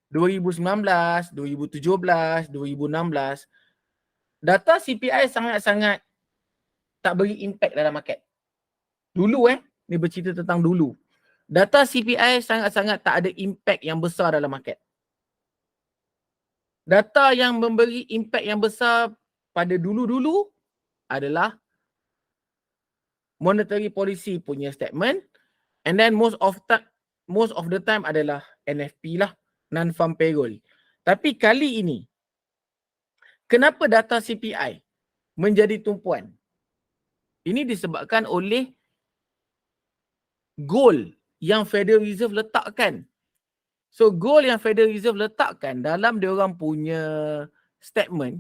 2019, 2017, 2016, data CPI sangat-sangat tak beri impact dalam market. Dulu ni bercerita tentang dulu. Data CPI sangat-sangat tak ada impact yang besar dalam market. Data yang memberi impact yang besar pada dulu-dulu adalah monetary policy punya statement, and then most of the time adalah NFP lah, non-farm payroll. Tapi kali ini, kenapa data CPI menjadi tumpuan? Ini disebabkan oleh gold yang Federal Reserve letakkan. So goal yang Federal Reserve letakkan dalam diorang punya statement.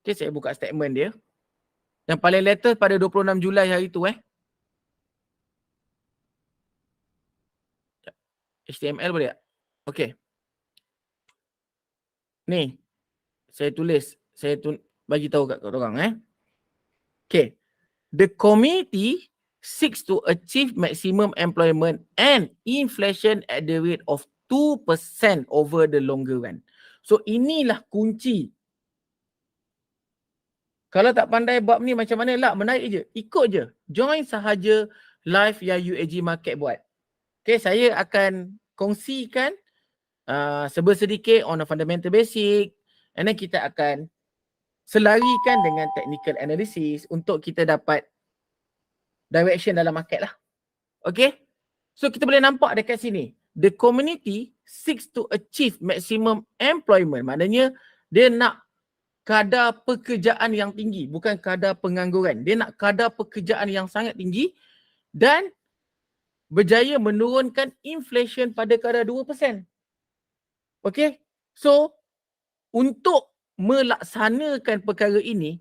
Okay, saya buka statement dia. Yang paling latest pada 26 Julai hari tu HTML boleh tak? Okay. Ni. Saya tulis. Bagi tahu kat korang Okay. The committee seeks to achieve maximum employment and inflation at the rate of 2% over the longer run. So inilah kunci. Kalau tak pandai bab ni macam mana lah, menarik je. Ikut je. Join sahaja live yang UAG Market buat. Okay, saya akan kongsikan sedikit on a fundamental basic, and then kita akan selarikan dengan technical analysis untuk kita dapat direction dalam market lah. Okay. So kita boleh nampak dekat sini. The community seeks to achieve maximum employment. Maknanya dia nak kadar pekerjaan yang tinggi. Bukan kadar pengangguran. Dia nak kadar pekerjaan yang sangat tinggi dan berjaya menurunkan inflation pada kadar 2%. Okay. So untuk melaksanakan perkara ini,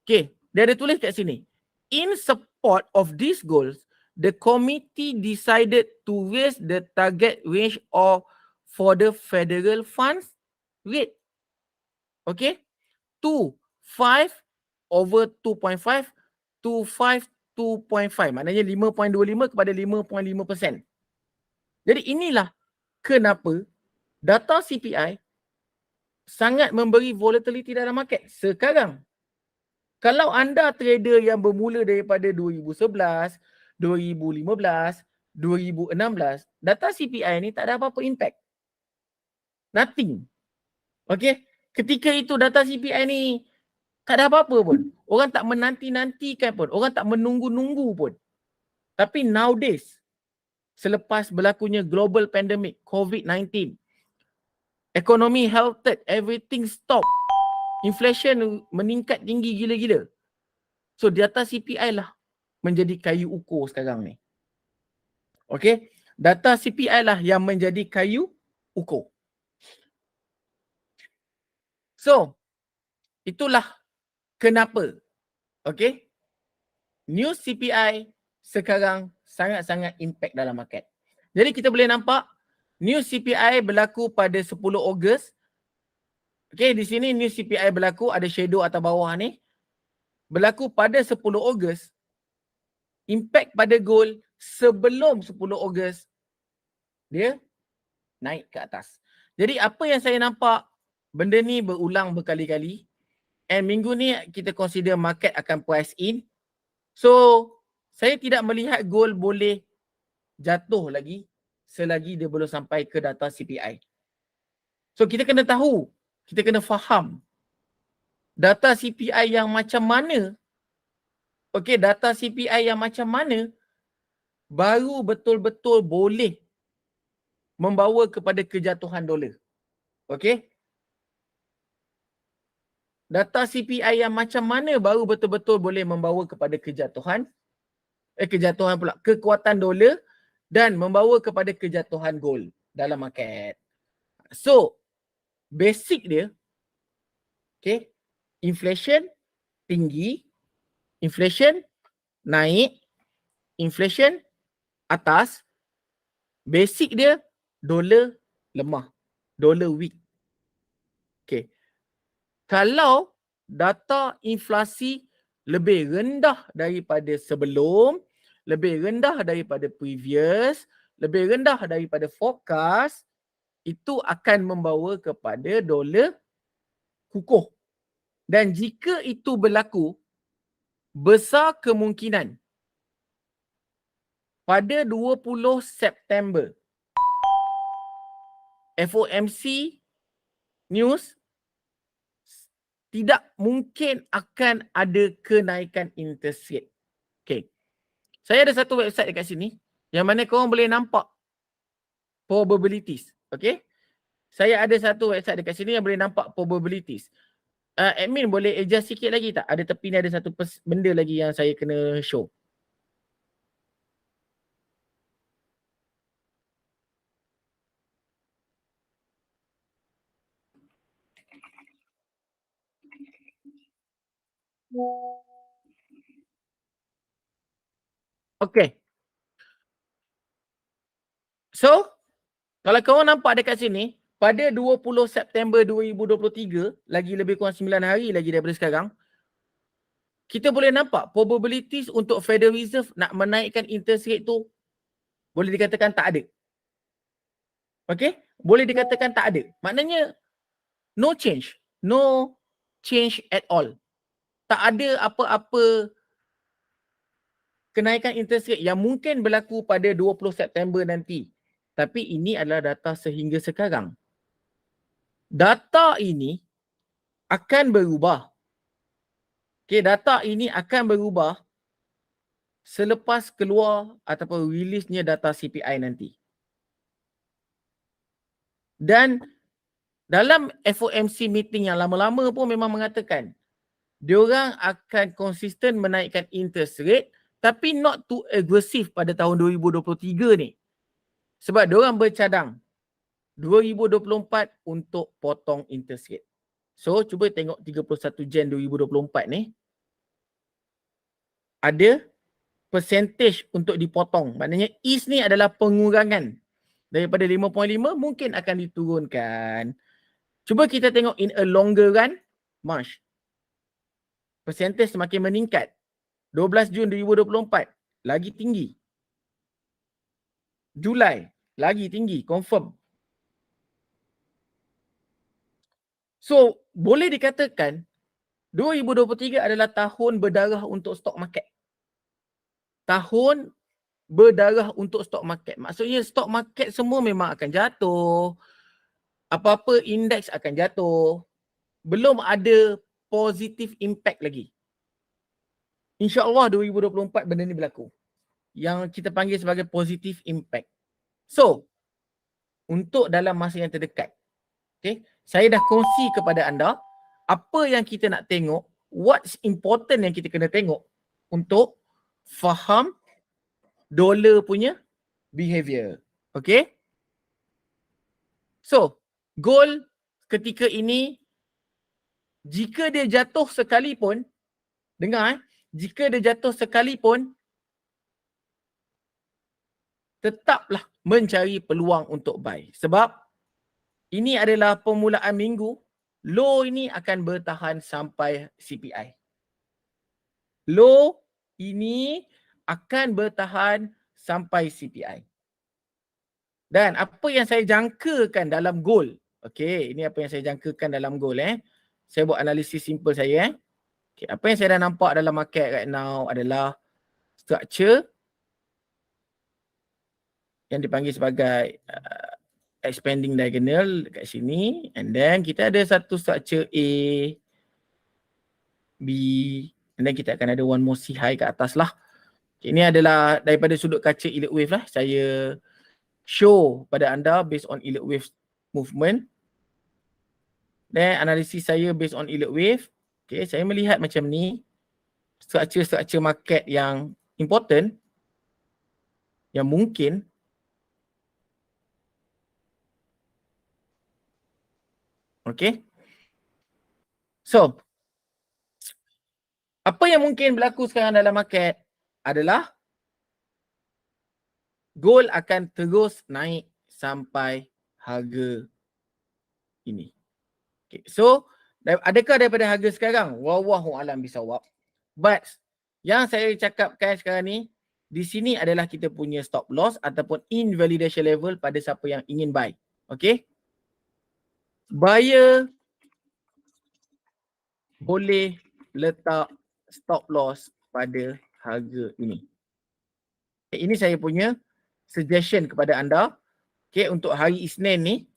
okay, dia ada tulis kat sini. In support of these goals, the committee decided to raise the target range for the federal funds rate. Okay. To 5 over 2.5 to 5 2.5. Maknanya 5.25 kepada 5.5%. Jadi inilah kenapa data CPI sangat memberi volatility dalam market sekarang. Kalau anda trader yang bermula daripada 2011, 2015, 2016, data CPI ni tak ada apa-apa impact. Nothing. Okay. Ketika itu data CPI ni tak ada apa-apa pun. Orang tak menanti-nantikan pun. Orang tak menunggu-nunggu pun. Tapi nowadays, selepas berlakunya global pandemic, COVID-19, ekonomi halted, everything stop. Inflation meningkat tinggi gila-gila. So data CPI lah menjadi kayu ukur sekarang ni. Okay. Data CPI lah yang menjadi kayu ukur. So, itulah kenapa. Okay. News CPI sekarang sangat-sangat impact dalam market. Jadi kita boleh nampak New CPI berlaku pada 10 Ogos. Okay, di sini new CPI berlaku, ada shadow atas bawah ni. Berlaku pada 10 Ogos. Impact pada gold sebelum 10 Ogos, dia naik ke atas. Jadi apa yang saya nampak, benda ni berulang berkali-kali. And minggu ni kita consider market akan price in. So, saya tidak melihat gold boleh jatuh lagi selagi dia belum sampai ke data CPI. So, kita kena tahu, kita kena faham data CPI yang macam mana. Okey, data CPI yang macam mana baru betul-betul boleh membawa kepada kejatuhan dolar. Okey? Data CPI yang macam mana baru betul-betul boleh membawa kepada kejatuhan pula, kekuatan dolar dan membawa kepada kejatuhan gold dalam market. So, basic dia, okay, inflation tinggi, inflation naik, inflation atas, basic dia dolar lemah, dolar weak. Okay. Kalau data inflasi lebih rendah daripada sebelum, lebih rendah daripada previous, lebih rendah daripada forecast, itu akan membawa kepada dolar kukuh. Dan jika itu berlaku, besar kemungkinan pada 20 September FOMC news tidak mungkin akan ada kenaikan interest rate. Okay. Saya ada satu website dekat sini yang mana korang boleh nampak probabilities. Okay. Saya ada satu website dekat sini yang boleh nampak probabilities. Admin boleh adjust sikit lagi tak? Ada tepi ni ada satu benda lagi yang saya kena show. Okay. So, kalau korang nampak dekat sini, pada 20 September 2023, lagi lebih kurang 9 hari lagi daripada sekarang, kita boleh nampak probabilities untuk Federal Reserve nak menaikkan interest rate tu boleh dikatakan tak ada. Okay? Boleh dikatakan tak ada. Maknanya no change. No change at all. Tak ada apa-apa kenaikan interest rate yang mungkin berlaku pada 20 September nanti. Tapi ini adalah data sehingga sekarang. Data ini akan berubah. Okay, data ini akan berubah selepas keluar ataupun rilisnya data CPI nanti. Dan dalam FOMC meeting yang lama-lama pun memang mengatakan diorang akan konsisten menaikkan interest rate tapi not too aggressive pada tahun 2023 ni. Sebab diorang bercadang 2024 untuk potong interest rate. So, cuba tengok 31 Jan 2024 ni. Ada percentage untuk dipotong. Maknanya ease ni adalah pengurangan. Daripada 5.5 mungkin akan diturunkan. Cuba kita tengok in a longer run, March. Percentage semakin meningkat. 12 Jun 2024, lagi tinggi. Julai, lagi tinggi, confirm. So, boleh dikatakan 2023 adalah tahun berdarah untuk stock market. Tahun berdarah untuk stock market. Maksudnya stock market semua memang akan jatuh. Apa-apa indeks akan jatuh. Belum ada positive impact lagi. InsyaAllah 2024 benda ni berlaku. Yang kita panggil sebagai positive impact. So, untuk dalam masa yang terdekat, okay, saya dah kongsi kepada anda apa yang kita nak tengok, what's important yang kita kena tengok untuk faham dolar punya behavior. Okay? So, gold ketika ini, jika dia jatuh sekalipun, dengar jika dia jatuh sekalipun, tetaplah mencari peluang untuk buy. Sebab ini adalah permulaan minggu, low ini akan bertahan sampai CPI. Low ini akan bertahan sampai CPI. Dan apa yang saya jangkakan dalam goal. Okey, ini apa yang saya jangkakan dalam goal. Saya buat analisis simple saya. Okay, apa yang saya dah nampak dalam market right now adalah structure yang dipanggil sebagai expanding diagonal dekat sini. And then kita ada satu structure A, B, and then kita akan ada one more C high kat atas lah. Okay, ini adalah daripada sudut kaca Elliott wave lah. Saya show pada anda based on Elliott wave movement. Dan analisis saya based on Elliott wave. Okay, saya melihat macam ni. Structure market yang important, yang mungkin okay. So, apa yang mungkin berlaku sekarang dalam market adalah gold akan terus naik sampai harga ini. Okay. So, adakah daripada harga sekarang? Wallahu alam bisawab. But, yang saya cakapkan sekarang ni, di sini adalah kita punya stop loss ataupun invalidation level pada siapa yang ingin buy. Okay. Buyer boleh letak stop loss pada harga ini. Okay, ini saya punya suggestion kepada anda. Okay, untuk hari Isnin ni,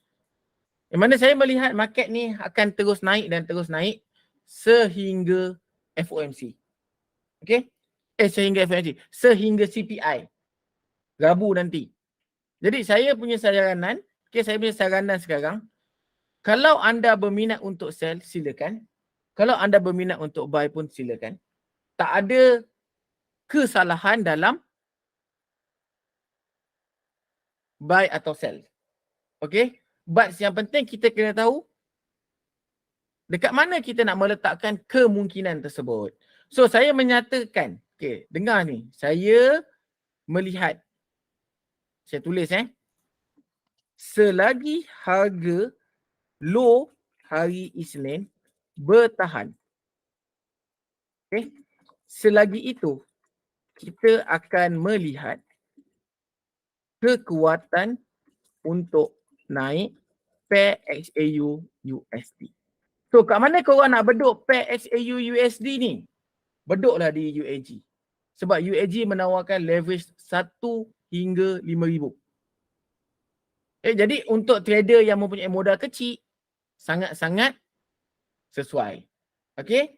yang mana saya melihat market ni akan terus naik dan terus naik sehingga FOMC. Okay, sehingga FOMC, sehingga CPI Rabu nanti. Jadi saya punya saranan, saya punya saranan sekarang, kalau anda berminat untuk sell, silakan. Kalau anda berminat untuk buy pun silakan. Tak ada kesalahan dalam buy atau sell. Okay. But yang penting kita kena tahu dekat mana kita nak meletakkan kemungkinan tersebut. So saya menyatakan, okay, dengar ni. Saya melihat, saya tulis selagi harga low hari Isnin bertahan. Okay. Selagi itu, kita akan melihat kekuatan untuk naik pair XAU USD. So kat mana korang nak beduk pair XAU USD ni? Beduklah di UAG. Sebab UAG menawarkan leverage 1 hingga 5,000. Jadi untuk trader yang mempunyai modal kecil, sangat-sangat sesuai. Okay?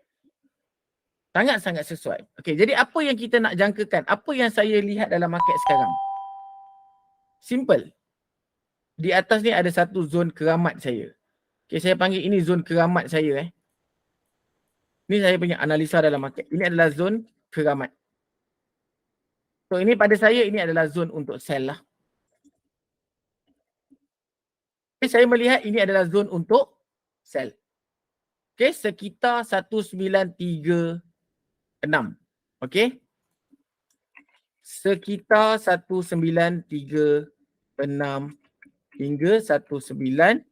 Sangat-sangat sesuai. Okay, jadi apa yang kita nak jangkakan? Apa yang saya lihat dalam market sekarang? Simple. Di atas ni ada satu zon keramat saya. Okay, saya panggil ini zon keramat saya. Ini saya punya analisa dalam market. Ini adalah zon keramat. So ini pada saya ini adalah zon untuk sell lah. Okay, saya melihat ini adalah zon untuk sell. Okay, sekitar 1936. Okay. Sekitar 1936 hingga 1938.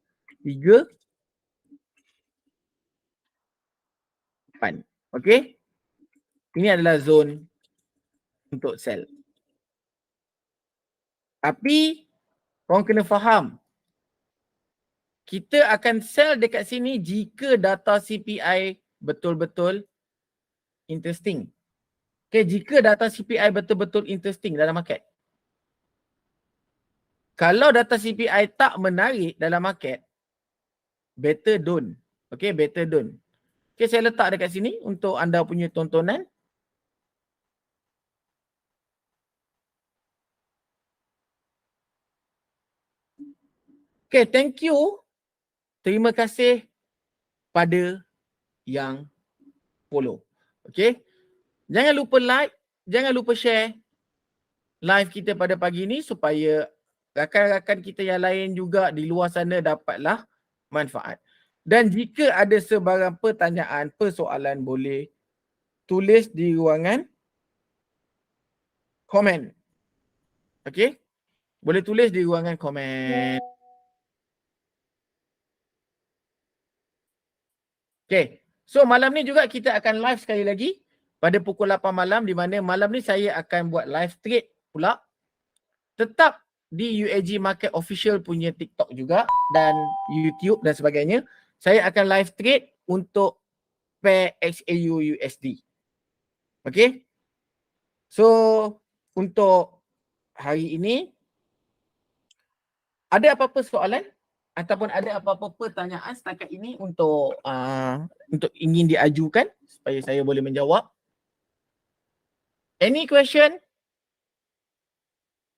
Okay. Ini adalah zon untuk sell. Tapi korang kena faham, kita akan sell dekat sini jika data CPI betul-betul interesting. Okay, jika data CPI betul-betul interesting dalam market. Kalau data CPI tak menarik dalam market, better don't. Okay, better don't. Okay, saya letak dekat sini untuk anda punya tontonan. Okay, thank you. Terima kasih pada yang follow. Okay. Jangan lupa like, jangan lupa share live kita pada pagi ni supaya rakan-rakan kita yang lain juga di luar sana dapatlah manfaat. Dan jika ada sebarang pertanyaan, persoalan, boleh tulis di ruangan komen. Okay. Boleh tulis di ruangan komen. Okay. So malam ni juga kita akan live sekali lagi pada pukul 8 malam, di mana malam ni saya akan buat live trade pula. Tetap di UAG Market Official punya TikTok juga dan YouTube dan sebagainya. Saya akan live trade untuk pair XAU USD. Okay. So untuk hari ini, ada apa-apa soalan ataupun ada apa-apa pertanyaan setakat ini untuk ingin diajukan supaya saya boleh menjawab? Any question?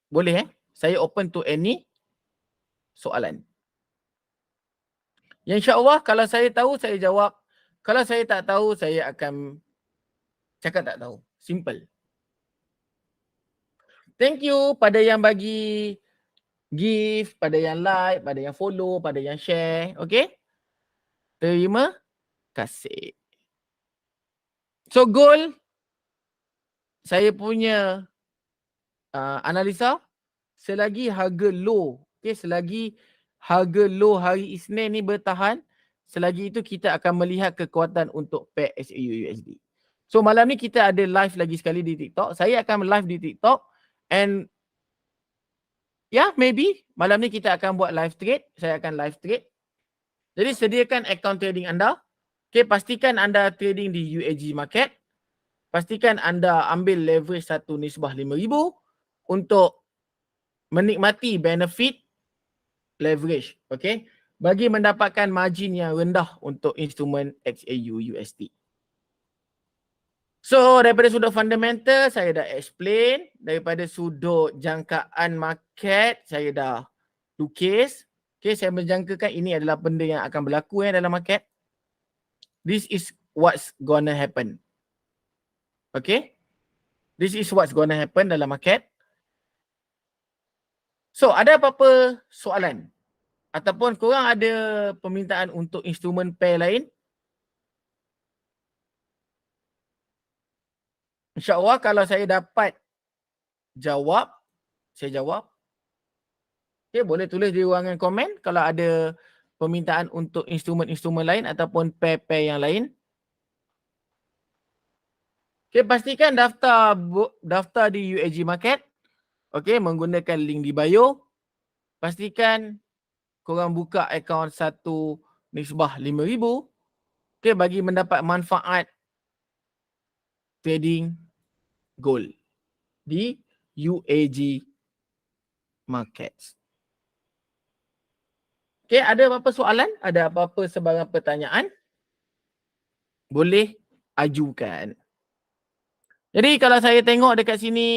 Boleh Saya open to any soalan. Ya, insya-Allah kalau saya tahu saya jawab. Kalau saya tak tahu saya akan cakap tak tahu. Simple. Thank you pada yang bagi gift, pada yang like, pada yang follow, pada yang share. Okay? Terima kasih. So goal saya punya analisa, selagi harga low, okay, selagi harga low hari Isnin ni bertahan, selagi itu kita akan melihat kekuatan untuk pair XAU USD. So malam ni kita ada live lagi sekali di TikTok. Saya akan live di TikTok and maybe malam ni kita akan buat live trade. Saya akan live trade. Jadi sediakan account trading anda. Okay, pastikan anda trading di UAG market. Pastikan anda ambil leverage 1 nisbah 5,000 untuk menikmati benefit leverage. Okay. Bagi mendapatkan margin yang rendah untuk instrumen XAU USD. So daripada sudut fundamental saya dah explain. Daripada sudut jangkaan market saya dah lukis. Okay, saya menjangkakan ini adalah benda yang akan berlaku dalam market. This is what's gonna happen. Okay. This is what's gonna happen dalam market. So ada apa-apa soalan? Ataupun korang ada permintaan untuk instrumen pair lain? InsyaAllah kalau saya dapat jawab, saya jawab. Okay, boleh tulis di ruangan komen kalau ada permintaan untuk instrumen-instrumen lain ataupun pair-pair yang lain. Okay, pastikan daftar di UAG Market. Okay, menggunakan link di bio. Pastikan korang buka akaun 1 nisbah 5,000. Okay, bagi mendapat manfaat trading gold di UAG Markets. Okay, ada apa-apa soalan? Ada apa-apa sebarang pertanyaan? Boleh ajukan. Jadi kalau saya tengok dekat sini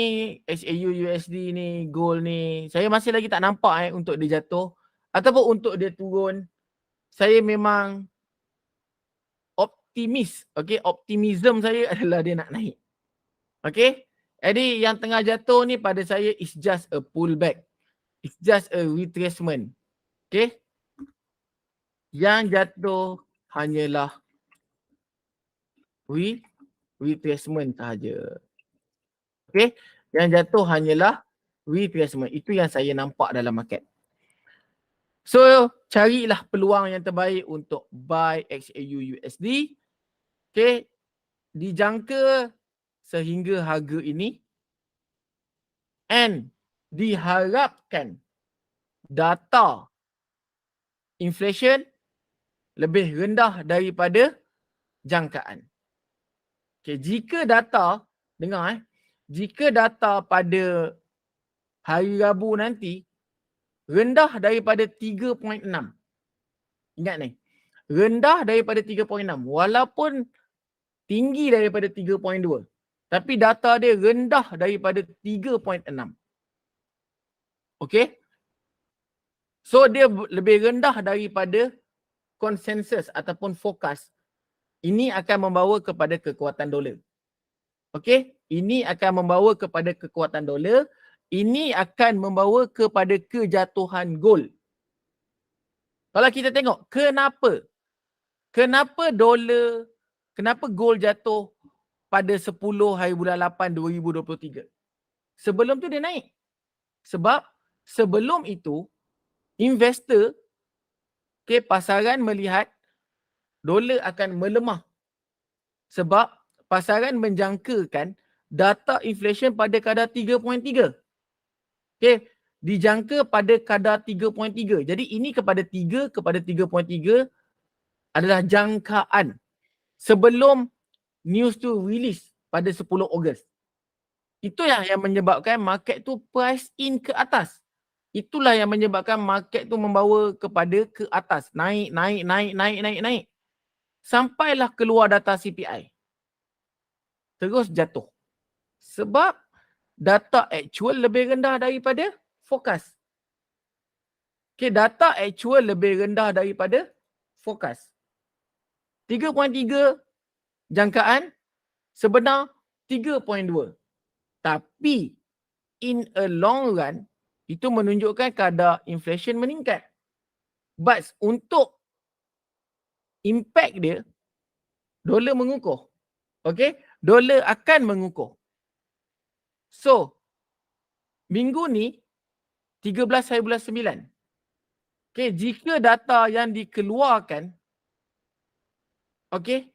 XAU USD ni, gold ni, saya masih lagi tak nampak untuk dia jatuh ataupun untuk dia turun. Saya memang optimis. Okay, optimism saya adalah dia nak naik. Okay, jadi yang tengah jatuh ni pada saya is just a pullback. It's just a retracement. Okay, yang jatuh hanyalah retracement sahaja. Okay, yang jatuh hanyalah retracement. Itu yang saya nampak dalam market. So, carilah peluang yang terbaik untuk buy XAU USD. Okay, dijangka sehingga harga ini and diharapkan data inflation lebih rendah daripada jangkaan. Okay, jika data, dengar jika data pada hari Rabu nanti rendah daripada 3.6. Ingat ni, rendah daripada 3.6 walaupun tinggi daripada 3.2. Tapi data dia rendah daripada 3.6. Okay. So dia lebih rendah daripada konsensus ataupun fokus. Ini akan membawa kepada kekuatan dolar. Okay. Ini akan membawa kepada kekuatan dolar. Ini akan membawa kepada kejatuhan gold. Kalau kita tengok kenapa dolar, kenapa gold jatuh pada 10 hari bulan 8 2023. Sebelum tu dia naik. Sebab sebelum itu, investor, okay, pasaran melihat dolar akan melemah. Sebab pasaran menjangkakan data inflation pada kadar 3.3. Okay, dijangka pada kadar 3.3. Jadi ini kepada 3 kepada 3.3 adalah jangkaan sebelum news tu release pada 10 Ogos. Itu yang menyebabkan market tu price in ke atas. Itulah yang menyebabkan market tu membawa kepada ke atas. Naik. Sampailah keluar data CPI. Terus jatuh. Sebab data actual lebih rendah daripada forecast. Okay, data actual lebih rendah daripada forecast. 3.3 jangkaan, sebenar 3.2. Tapi in a long run, itu menunjukkan kadar inflation meningkat. But untuk impact dia, dolar mengukuh. Okay, dolar akan mengukuh. So, minggu ni 13/9. Okay, jika data yang dikeluarkan okay,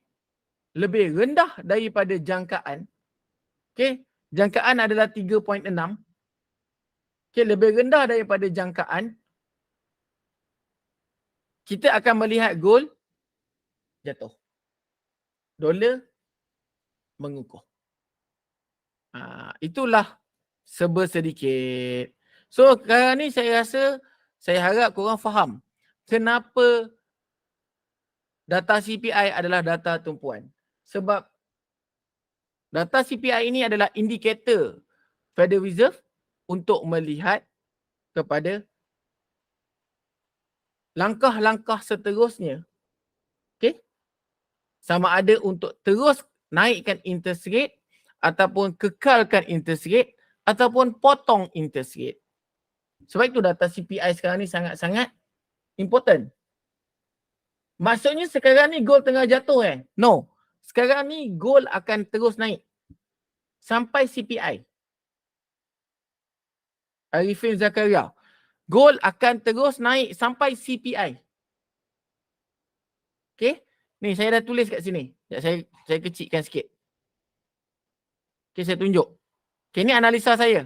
lebih rendah daripada jangkaan, okay, jangkaan adalah 3.6, okay, lebih rendah daripada jangkaan, kita akan melihat gold jatuh. Dolar mengukuh. Itulah sedikit. So sekarang ni saya rasa, saya harap korang faham kenapa data CPI adalah data tumpuan. Sebab data CPI ini adalah indikator Federal Reserve untuk melihat kepada langkah-langkah seterusnya. Okay? Sama ada untuk terus naikkan interest rate ataupun kekalkan interest rate ataupun potong interest rate. Sebab itu data CPI sekarang ni sangat-sangat important. Maksudnya sekarang ni gold tengah jatuh No. Sekarang ni gold akan terus naik sampai CPI. Arifin Zakaria. Gold akan terus naik sampai CPI. Okay. Ni saya dah tulis kat sini. Saya kecilkan sikit. Okay, saya tunjuk. Okay, ni analisa saya.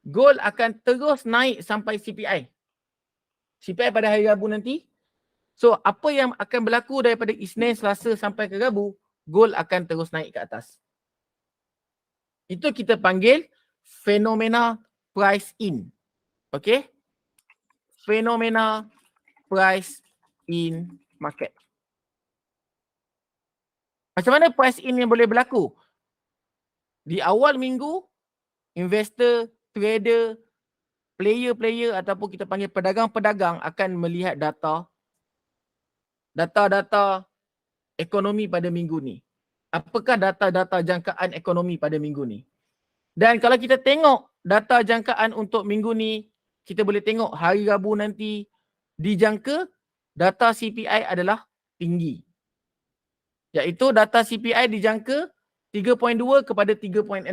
Gold akan terus naik sampai CPI. CPI pada hari Rabu nanti. So, apa yang akan berlaku daripada Isnin, Selasa sampai ke Rabu, gold akan terus naik ke atas. Itu kita panggil fenomena price in. Okay? Fenomena price in market. Macam mana price in yang boleh berlaku? Di awal minggu, investor, trader, player-player ataupun kita panggil pedagang-pedagang akan melihat data ekonomi pada minggu ni. Apakah data-data jangkaan ekonomi pada minggu ni? Dan kalau kita tengok data jangkaan untuk minggu ni, kita boleh tengok hari Rabu nanti dijangka data CPI adalah tinggi. Iaitu data CPI dijangka 3.2 kepada 3.6.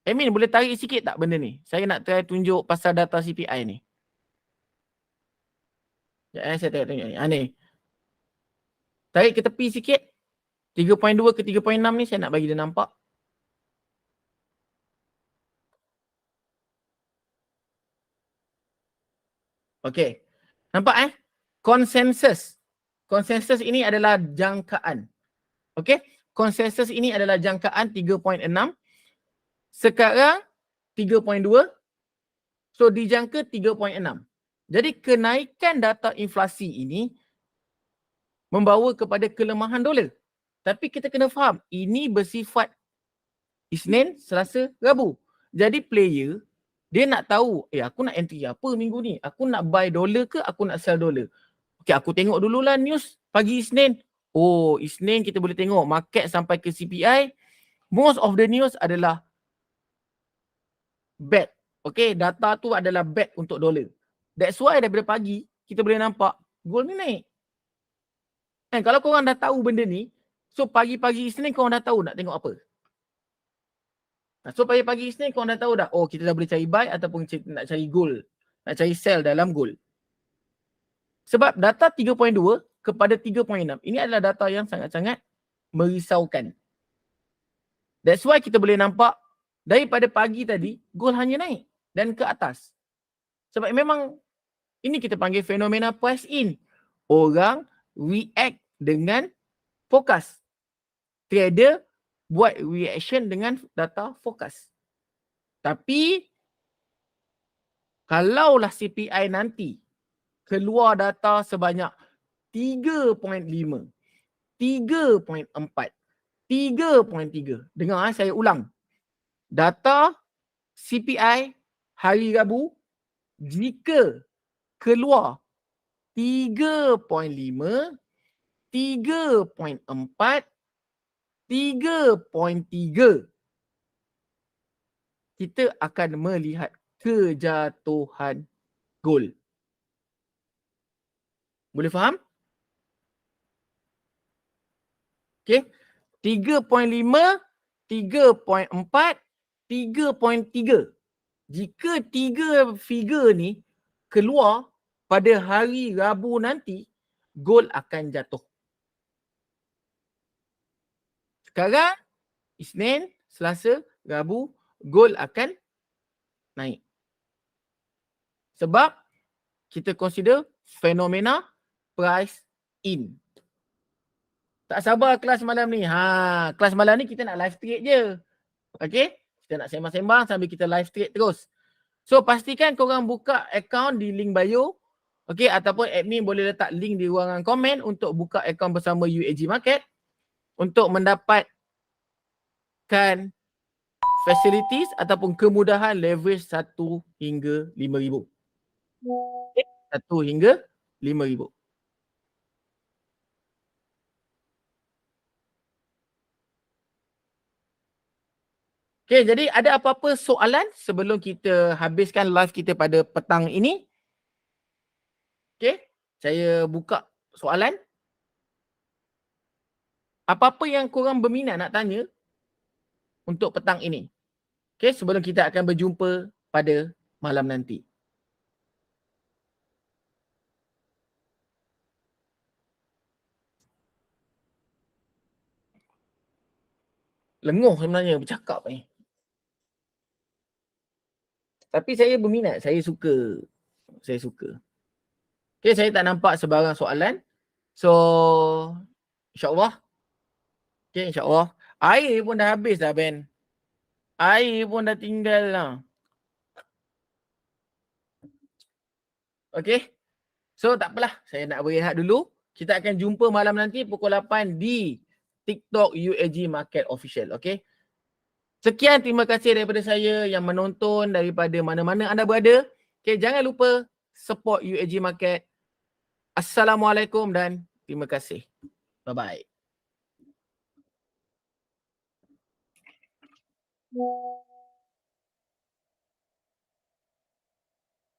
Amin, boleh tarik sikit tak benda ni? Saya nak try tunjuk pasal data CPI ni. Saya tengok ni. Ni. Tarik ke tepi sikit. 3.2 ke 3.6 ni saya nak bagi dia nampak. Okey. Nampak Konsensus. Konsensus ini adalah jangkaan. Okey. Konsensus ini adalah jangkaan 3.6. Sekarang 3.2. So dijangka 3.6. Jadi kenaikan data inflasi ini membawa kepada kelemahan dolar. Tapi kita kena faham, ini bersifat Isnin, Selasa, Rabu. Jadi player, dia nak tahu, aku nak entry apa minggu ni? Aku nak buy dolar ke aku nak sell dolar? Okay, aku tengok dululah news pagi Isnin. Oh, Isnin kita boleh tengok market sampai ke CPI. Most of the news adalah bad. Okay, data tu adalah bad untuk dolar. That's why daripada pagi, kita boleh nampak gold ni naik. Kalau korang dah tahu benda ni, so pagi-pagi Isnin korang dah tahu nak tengok apa. So pagi-pagi Isnin korang dah tahu dah, oh kita dah boleh cari buy ataupun nak cari gold, nak cari sell dalam gold. Sebab data 3.2 kepada 3.6 ini adalah data yang sangat-sangat merisaukan. That's why kita boleh nampak daripada pagi tadi gold hanya naik dan ke atas. Sebab memang ini kita panggil fenomena price in. Orang react dengan fokus. Trader buat reaction dengan data fokus. Tapi kalaulah CPI nanti keluar data sebanyak 3.5, 3.4, 3.3. Dengar saya ulang. Data CPI hari Rabu jika keluar 3.5, 3.4, 3.3, kita akan melihat kejatuhan gold. Boleh faham? Okay. 3.5, 3.4, 3.3. Jika 3 figure ni keluar pada hari Rabu nanti, gold akan jatuh. Sekarang, Isnin, Selasa, Rabu, gold akan naik. Sebab kita consider fenomena price in. Tak sabar kelas malam ni. Kelas malam ni kita nak live trade je. Okay? Kita nak sembang-sembang sambil kita live trade terus. So pastikan korang buka account di link bio. Okay? Ataupun admin boleh letak link di ruangan komen untuk buka account bersama UAG Market. Untuk mendapatkan facilities ataupun kemudahan leverage 1 hingga 5,000. Okay? 1 hingga 5,000. Okay, jadi ada apa-apa soalan sebelum kita habiskan live kita pada petang ini? Okay, saya buka soalan. Apa-apa yang korang berminat nak tanya untuk petang ini? Okay, sebelum kita akan berjumpa pada malam nanti. Lenguh sebenarnya bercakap ni. Tapi saya berminat, saya suka. Saya suka. Okay, saya tak nampak sebarang soalan. So, insyaAllah. Okay, insyaAllah. Air pun dah habis dah, Ben. Air pun dah tinggal lah. Okay. So, tak apalah. Saya nak berehat dulu. Kita akan jumpa malam nanti pukul 8 di TikTok UAG Market Official. Okay. Sekian, terima kasih daripada saya yang menonton daripada mana-mana anda berada. Okay, jangan lupa support UAG Market. Assalamualaikum dan terima kasih. Bye-bye.